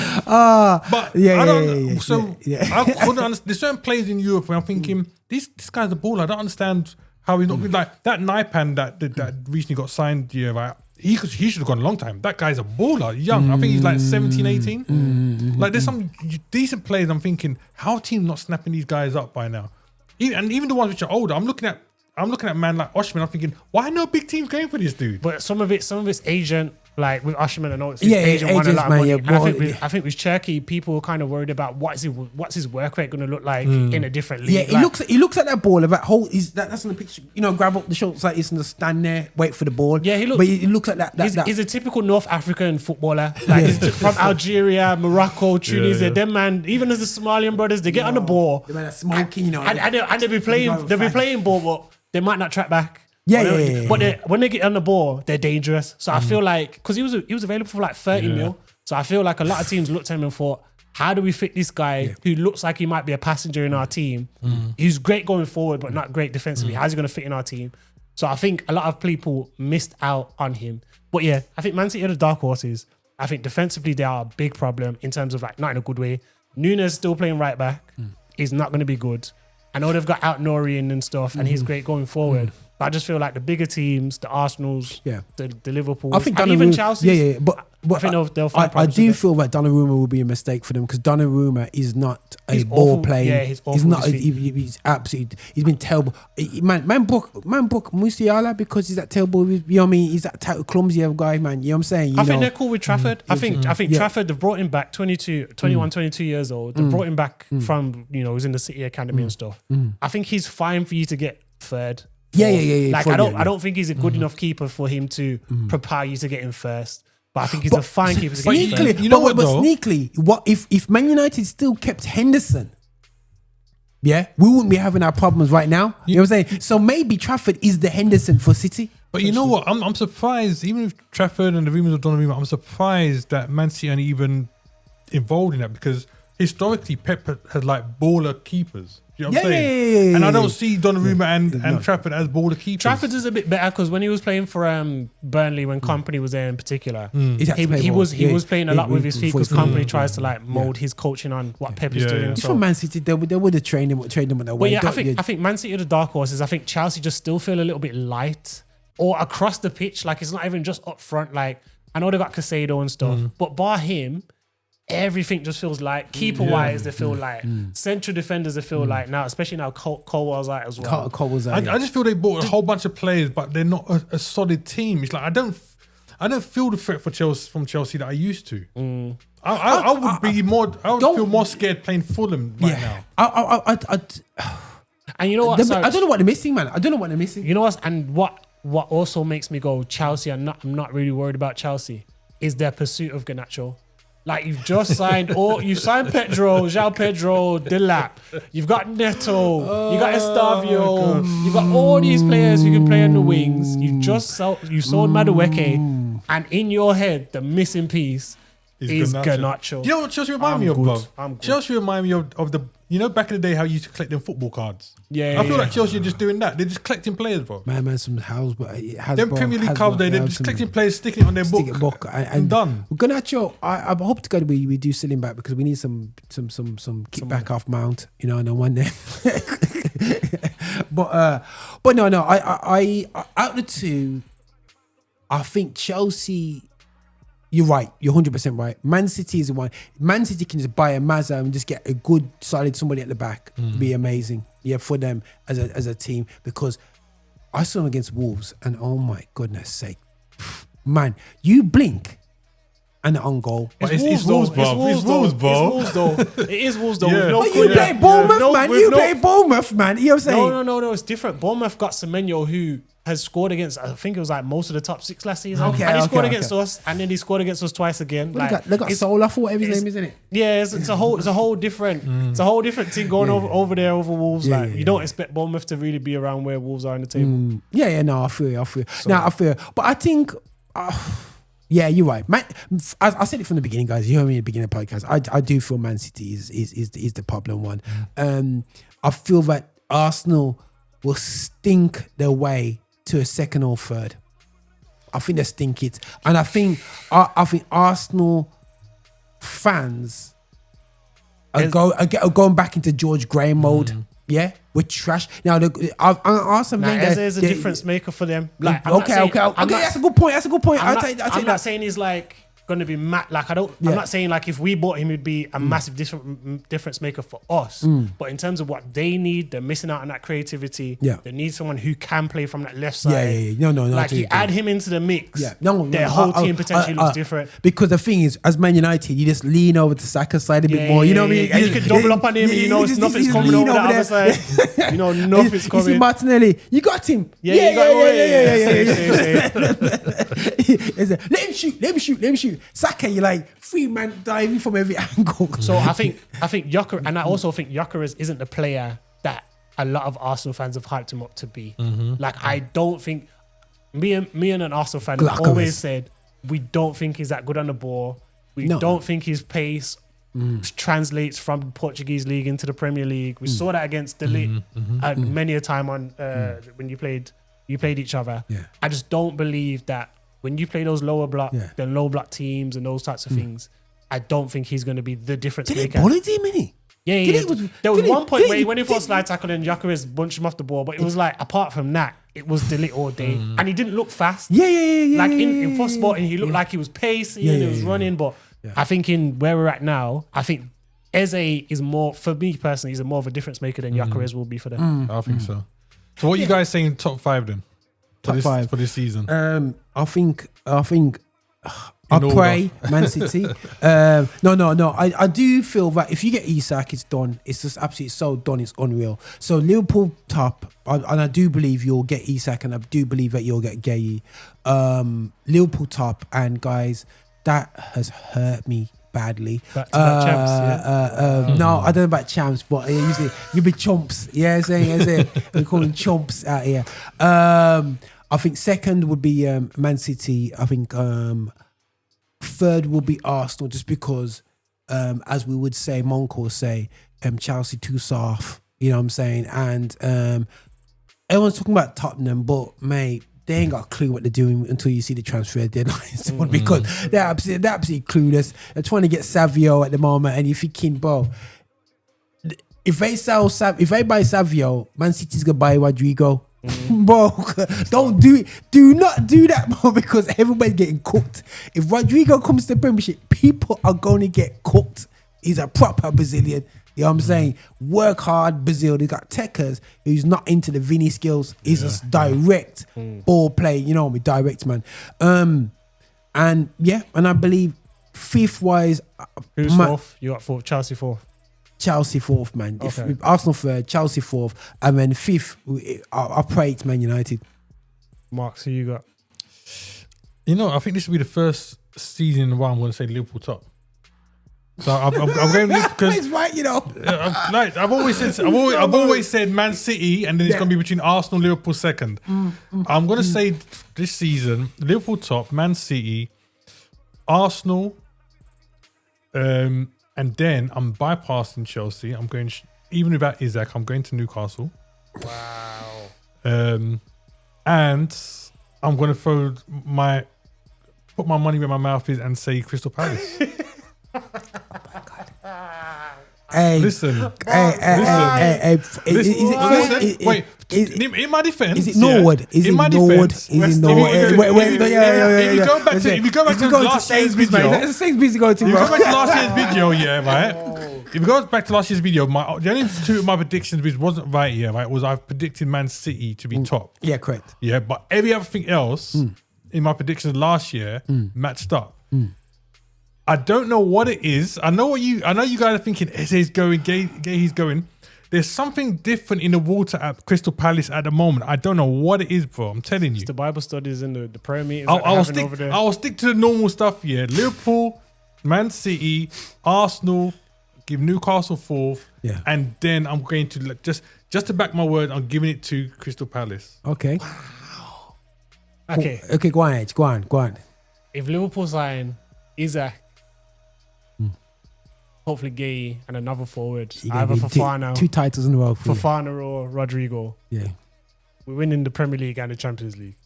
I couldn't understand. There's certain players in Europe where I'm thinking, this guy's a baller. I don't understand how he's not good. Like that Naipan that recently got signed here, right? He should have gone a long time. That guy's a baller, young. I think he's like 17, 18. Like there's some decent players. I'm thinking, how are teams not snapping these guys up by now? Even the ones which are older, I'm looking at man like Oshman. I'm thinking, why no big teams going for this dude? But some of it's agent, Like with Usherman, I know it's his agent won a lot of money. And I think with Cherky, people were kind of worried about what's his work rate going to look like in a different league. Yeah, he looks at that ball. That whole that's on the picture. You know, grab up the shorts like this and just stand there, wait for the ball. Yeah, he looks at that. He's a typical North African footballer. Like he's from Algeria, Morocco, Tunisia. Them man, even as the Somalian brothers, they get on the ball. They are smoking, you know, and they'll be playing ball, but they might not track back. Yeah. But when they get on the ball, they're dangerous. So I feel like, because he was available for like 30 mil. So I feel like a lot of teams looked at him and thought, how do we fit this guy who looks like he might be a passenger in our team? He's great going forward, but not great defensively. How's he going to fit in our team? So I think a lot of people missed out on him. But yeah, I think Man City are the dark horses. I think defensively, they are a big problem in terms of like, not in a good way. Nunes still playing right back. He's not going to be good. I know they've got out Noreen and stuff, and he's great going forward. But I just feel like the bigger teams, the Arsenals, the Liverpool, I think and even Chelsea. But I think they'll find I do feel that Donnarumma will be a mistake for them because Donnarumma is not a ball player. Yeah, he's awful. He's not. He's absolutely. He's been terrible. Man book Musiala because he's that terrible. You know what I mean? He's that type of clumsy guy, man. You know what I'm saying? I think they're cool with Trafford. I think Trafford, they've brought him back 22 years old. They've brought him back from, he was in the City Academy and stuff. I think he's fine for you to get third. Yeah. Like I don't think he's a good enough keeper for him to prepare you to get in first. But I think he's a fine keeper. Sneakily, you know what? But sneakily, what if Man United still kept Henderson? Yeah, we wouldn't be having our problems right now. You know what I'm saying? So maybe Trafford is the Henderson for City. But you know what? I'm surprised, even with Trafford and the rumours of Donnarumma, I'm surprised that Man City aren't even involved in that because historically Pep has like baller keepers. You know what I'm saying? And I don't see Donnarumma and Trafford as baller keepers. Trafford is a bit better because when he was playing for Burnley, when Company was there in particular, he was playing a lot with his feet because Company tries to like mold his coaching on what Pep is doing. If for Man City, they would have trained him on their way. But yeah, I think Man City are the dark horses. I think Chelsea just still feel a little bit light or across the pitch. Like it's not even just up front. Like I know they got Casado and stuff, but bar him, everything just feels like keeper-wise, they feel like central defenders, they feel like now, especially now Colwell's out as well. Colwell's out. I just feel they bought a whole bunch of players, but they're not a solid team. It's like I don't feel the threat for Chelsea from Chelsea that I used to. I would feel more scared playing Fulham right now. And you know what? I don't know what they're missing, man. I don't know what they're missing. You know what? And what also makes me go Chelsea? I'm not really worried about Chelsea. Is their pursuit of Garnacho. Like you've just signed, you signed Pedro, João Pedro, Delap. You've got Neto, you got Estavio, you've got all these players who can play on the wings. You sold Madueke, and in your head, the missing piece is Garnacho. You know what Chelsea remind me of, bro? Chelsea remind me of the, back in the day how you used to collect them football cards. I feel like Chelsea are just doing that. They're just collecting players, bro. Man, some house, but them Premier League cards, they're just collecting players, sticking it on their book and done. Garnacho, I hope to God we do sell him back because we need some kickback off Mount, and one there. but no, I out of the two, I think Chelsea. You're right. You're 100% right. Man City is the one. Man City can just buy a Mazda and just get a good, solid somebody at the back. Be amazing. Yeah, for them as a team. Because I saw them against Wolves and oh my goodness sake. Man, you blink and on goal. It's Wolves, bro. It's Wolves, bro. It is Wolves, though. Yeah. But you play Bournemouth, man. You play Bournemouth, man. You know what I'm saying? No. It's different. Bournemouth got Semenyo who has scored against, I think it was like most of the top 6 last season. And he scored against us, and then he scored against us twice again. They got Salah for whatever his name is, isn't it? Yeah, it's a whole different thing going over there over Wolves. You don't expect Bournemouth to really be around where Wolves are in the table. No, I feel you. I feel. But I think, you're right. Man, I said it from the beginning, guys. You heard me at the beginning of the podcast. I do feel Man City is the problem one. I feel that Arsenal will stink their way to a second or third. I think they stink it, and I think Arsenal fans are going back into George Graham mode. Yeah, we're trash now. Arsenal there's a difference maker for them. Like, okay, that's a good point. I'll take that. I'm not saying he's like going to be like I'm not saying like if we bought him, he'd be a massive difference maker for us. But in terms of what they need, they're missing out on that creativity. Yeah. They need someone who can play from that left side. No. Like you add him into the mix. Yeah. Their whole team potentially looks different. Because the thing is, as Man United, you just lean over to Saka's side a bit more. You know what I mean? And you can double up on him. And you know nothing's coming over the other side. You know nothing's coming. You see Martinelli, you got him. Yeah. Let him shoot. Saka, you're like 3-man diving from every angle. So I think Gyökeres, and I also think Gyökeres isn't the player that a lot of Arsenal fans have hyped him up to be. Like I don't think me and an Arsenal fan have always said we don't think he's that good on the ball. We don't think his pace translates from the Portuguese league into the Premier League. We saw that against Dijk many a time on when you played each other. Yeah. I just don't believe that when you play those low block teams and those types of things, I don't think he's going to be the difference maker. Did he bully him, innit? Yeah. There was one point where he went in for a slide tackle and Gyökeres bunched him off the ball, but it was like, apart from that, it was Dijk all day. And he didn't look fast. Yeah. Like in first spot, and he looked like he was pacey and he was running, but I think in where we're at now, I think Eze is more, for me personally, he's more of a difference maker than Gyökeres will be for them. I think so. So what are you guys saying top 5 then? Top 5 for this season. I think I pray Man City. No. I do feel that if you get Isak, it's done. It's just absolutely so done. It's unreal. So Liverpool top, and I do believe you'll get Isak, and I do believe that you'll get Gay. Liverpool top, and guys, that has hurt me badly. Back to back champs, no, I don't know about champs, but usually you be chumps. Yeah, saying we call them chumps out here. I think second would be Man City. I think third will be Arsenal, just because, as we would say, Monk will say, Chelsea too soft. You know what I'm saying? And everyone's talking about Tottenham, but mate, they ain't got a clue what they're doing until you see the transfer deadline. Because they're absolutely clueless. They're trying to get Savio at the moment, and you're thinking, bro, if they buy Savio, Man City's gonna buy Rodrigo. Bro, don't do it. Do not do that, bro, because everybody's getting cooked. If Rodrigo comes to the Premiership, people are going to get cooked. He's a proper Brazilian. You know what I'm saying? Work hard, Brazil. They got Tekers who's not into the Vinny skills. He's just direct ball play. You know, with direct, man. And I believe fifth wise, who's fourth? You got fourth. Chelsea fourth. Chelsea fourth, man. Okay. If Arsenal third, Chelsea fourth, and then fifth, I pray it's Man United. Marx, who you got? You know, I think this will be the first season in a while I'm going to say Liverpool top. So I'm going because it's right, you know. I've always said Man City, and then it's going to be between Arsenal, Liverpool second. I'm going to say this season Liverpool top, Man City, Arsenal, and then I'm bypassing Chelsea. I'm going, even without Isak, I'm going to Newcastle. Wow. And I'm going to put my money where my mouth is and say Crystal Palace. Hey, listen. Wait. In my defense, is it Norwood? Is it Norwood? Is it Norwood? If you go back to last year's video, it's Sainsbury's going to. If you go back to last year's video, right? If you go back to last year's video, the only two of my predictions which wasn't right here, right, was I've predicted Man City to be top. Yeah, correct. Yeah, but every other thing else in my predictions last year matched up. I don't know what it is. I know you guys are thinking Eze's going, he's going. There's something different in the water at Crystal Palace at the moment. I don't know what it is, bro. I'm telling you. It's the Bible studies and the prayer meetings. I'll stick to the normal stuff here. Liverpool, Man City, Arsenal, give Newcastle fourth. Yeah. And then I'm going to just to back my word, I'm giving it to Crystal Palace. Okay. Wow. Okay. Okay, go on, Edge. Go on. If Liverpool sign Isak, hopefully Gay and another forward, either Fofana, two titles in a row. Fofana or Rodrigo. Yeah. We win in the Premier League and the Champions League.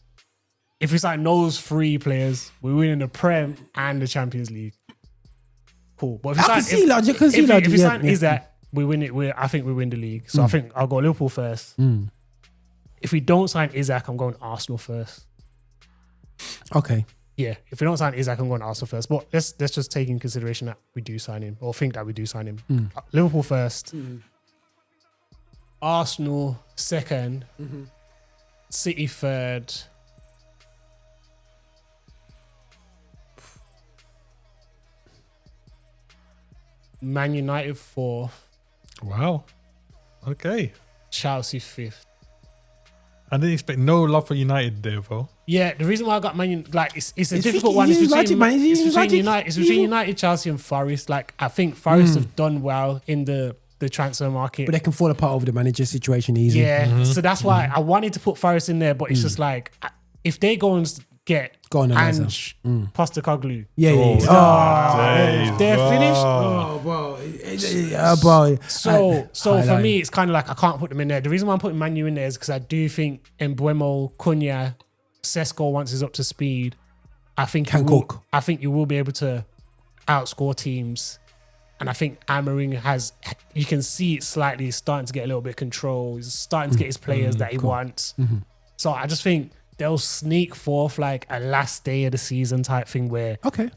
If we sign those three players, we win in the Prem and the Champions League. Cool. But if we sign Isak, we win it. I think we win the league. So I think I'll go Liverpool first. If we don't sign Isak, I'm going Arsenal first. Okay. Yeah, if we don't sign Isak, I'm going to Arsenal first. But let's just take in consideration that we do sign him, or think that we do sign him. Liverpool first, Arsenal second, City third. Man United fourth, Wow. Okay. Chelsea fifth. I didn't expect no love for United there, bro. Yeah, the reason why I got Man United, like it's a It's difficult tricky. one. It's He's between, logic, man. He's it's between logic. United, it's between United, Chelsea, and Forest. Like I think Forest have done well in the transfer market. But they can fall apart over the manager situation easy. Yeah, so that's why I wanted to put Forest in there, but it's just like if they go and get Go on, Ange Postecoglou, Yeah. if they're finished. Oh, bro. So for highlight. me, it's kind of like I can't put them in there. The reason why I'm putting Manu in there is because I do think Mbeumo, Cunha, Sesko once he's up to speed, I think Can you will, cook. I think you will be able to outscore teams. And I think Amorim has, you can see it slightly starting to get a little bit of control. He's starting to get his players that he wants. So I just think they'll sneak forth like a last day of the season type thing where Okay.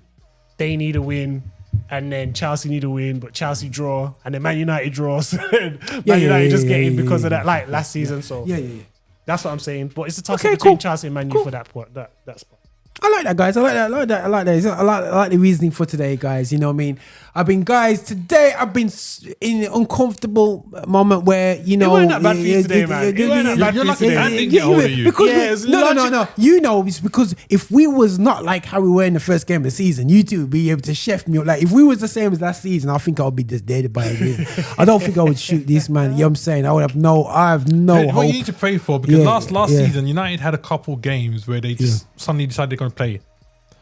they need a win and then Chelsea need a win, but Chelsea draw and then Man United draws. Man United just get in because of that, like last season. So Yeah. that's what I'm saying. But it's a toss Okay, up between cool. Chelsea and Man U for that spot. I like that, guys. I like that. I like the reasoning for today, guys. You know what I mean? Today I've been in an uncomfortable moment where, you know. weren't that bad for you today, man. It weren't that bad for you today. I didn't get hold of you. Because no. You know, it's because if we was not like how we were in the first game of the season, you two would be able to chef me up. Like, if we was the same as last season, I think I would be just dead by it. I don't think I would shoot this, man. You know what I'm saying? I have no What hope. you need to pray for, because last Yeah. season, United had a couple games where they just suddenly decided they're going to play.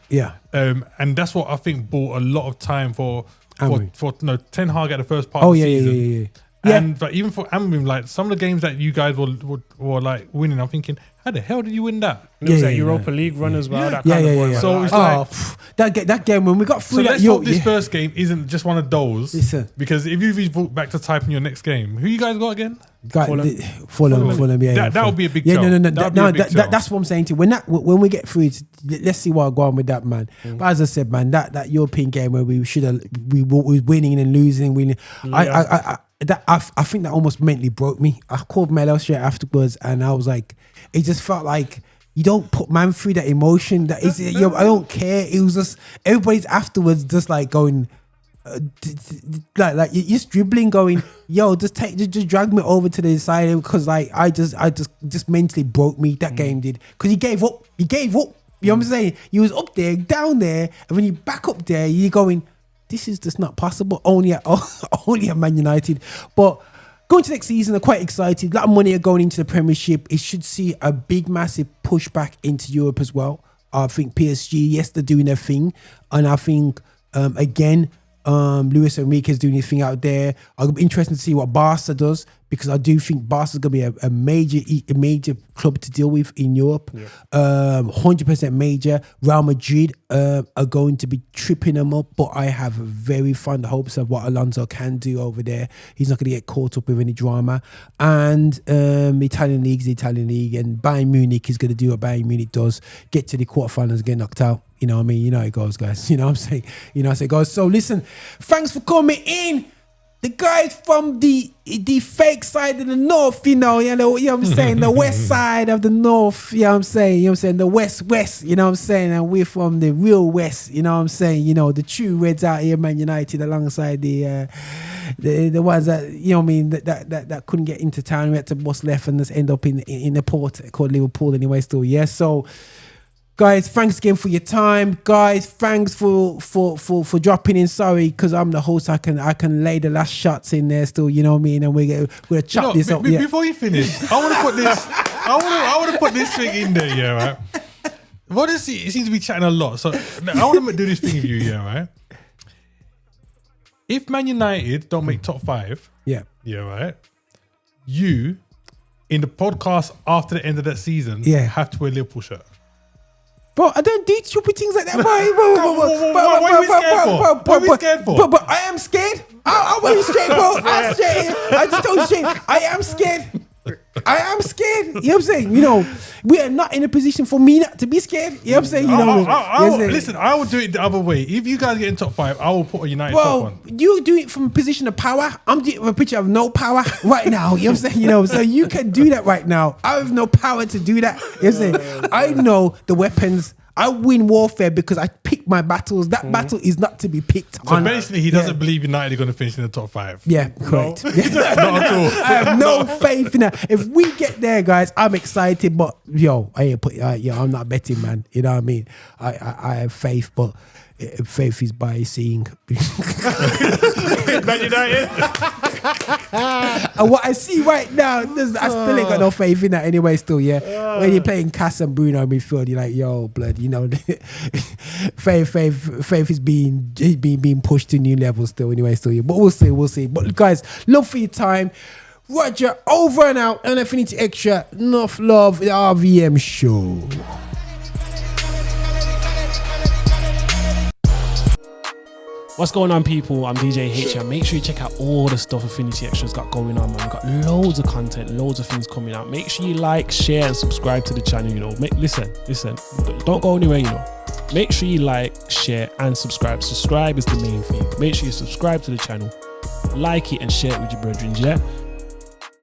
Yeah. And that's what I think bought a lot of time for Amorim. Ten Hag at the first part Oh, of the yeah, season. yeah. And but even for Amorim, like some of the games that you guys were like winning, I'm thinking, how the hell did you win that? And it was Yeah, that yeah, Europa yeah. League run as well. That Yeah. kind of one. So it's That game when we got So through let's that. hope this first game isn't just one of those. Listen. Because if you revert back to typing your next game, who you guys got again? Fulham. Yeah, That would be a big Yeah, tell. no. That would be a big tell. That's what I'm saying to you. When we get through it, let's see what I go on with that, man. But as I said, man, that European game where we was winning and winning. I think that almost mentally broke me. I called Melo straight afterwards, and I was like, it just felt like you don't put man through that emotion. That is, I don't care. It was just everybody's afterwards, just like going. Like you're just dribbling, going, yo, just drag me over to the side, because like I just mentally broke me. That game did, because he gave up. You know what I'm saying? You was up there, down there, and when you back up there, you're going, this is just not possible. Only at Man United. But going to next season, I'm quite excited. A lot of money are going into the Premiership. It should see a big, massive pushback into Europe as well. I think PSG, yes, they're doing their thing, and I think again. Luis Enrique is doing his thing out there. I'm interested to see what Barca does, because I do think Barca's going to be a major club to deal with in Europe. 100% major. Real Madrid are going to be tripping them up, but I have very fond hopes of what Alonso can do over there. He's not going to get caught up with any drama. And Italian League's the Italian League, and Bayern Munich is going to do what Bayern Munich does, get to the quarterfinals and get knocked out. You know what I mean? You know how it goes, guys. You know what I'm saying? You know what I say, guys. So listen, thanks for coming in. The guys from the fake side of the north, you know what I'm saying? The west side of the north, you know what I'm saying? The west, you know what I'm saying? And we're from the real west, you know what I'm saying? You know, the true Reds out here, Man United, alongside the ones that, you know what I mean, that couldn't get into town. We had to bus left and just end up in the port called Liverpool anyway still, yeah? So, guys, thanks again for your time. Guys, thanks for dropping in. Sorry, because I'm the host. I can lay the last shots in there still. You know what I mean? And we're gonna chop this up. Before you finish, I want to put this. I want to put this thing in there. Yeah, right. What is he? He seems to be chatting a lot. So I want to do this thing with you. Yeah, right. If Man United don't make top 5, yeah, right. You in the podcast after the end of that season, have to wear a Liverpool shirt. Bro, I don't do stupid things like that. What are we scared for? But I am scared. I'm really scared, bro. I'm scared. I just told you straight. I am scared. I am scared. You know what I'm saying? You know, we are not in a position for me not to be scared. You know what I'm saying? You know, listen, I will do it the other way. If you guys get in top 5, I will put a United top one. You do it from a position of power. I'm doing it from a picture of no power right now. You know what I'm saying? You know, so you can do that right now. I have no power to do that. You know what I'm saying? I know the weapons. I win warfare because I pick my battles. That battle is not to be picked. So basically, he doesn't believe United are going to finish in the top 5. Yeah, correct. No? Not at all. I have no faith in that. If we get there, guys, I'm excited. But I ain't put. I'm not betting, man. You know what I mean? I have faith, but faith is by seeing. Man United. And what I see right now, I still ain't got no faith in that anyway. Still, yeah. When you're playing Cass and Bruno in midfield, you're like, yo, blood. You know, faith is being pushed to new levels still. Anyway, still, yeah. But we'll see. But guys, love for your time. Roger, over and out. And Affinity Xtra. Enough love. The RVM Show. What's going on, people? I'm DJ Haych. Make sure you check out all the stuff Affinity Xtra's got going on, man. We've got loads of content, loads of things coming out. Make sure you like, share, and subscribe to the channel. You know, listen. Don't go anywhere. You know, make sure you like, share, and subscribe. Subscribe is the main thing. Make sure you subscribe to the channel, like it, and share it with your brethren. Yeah.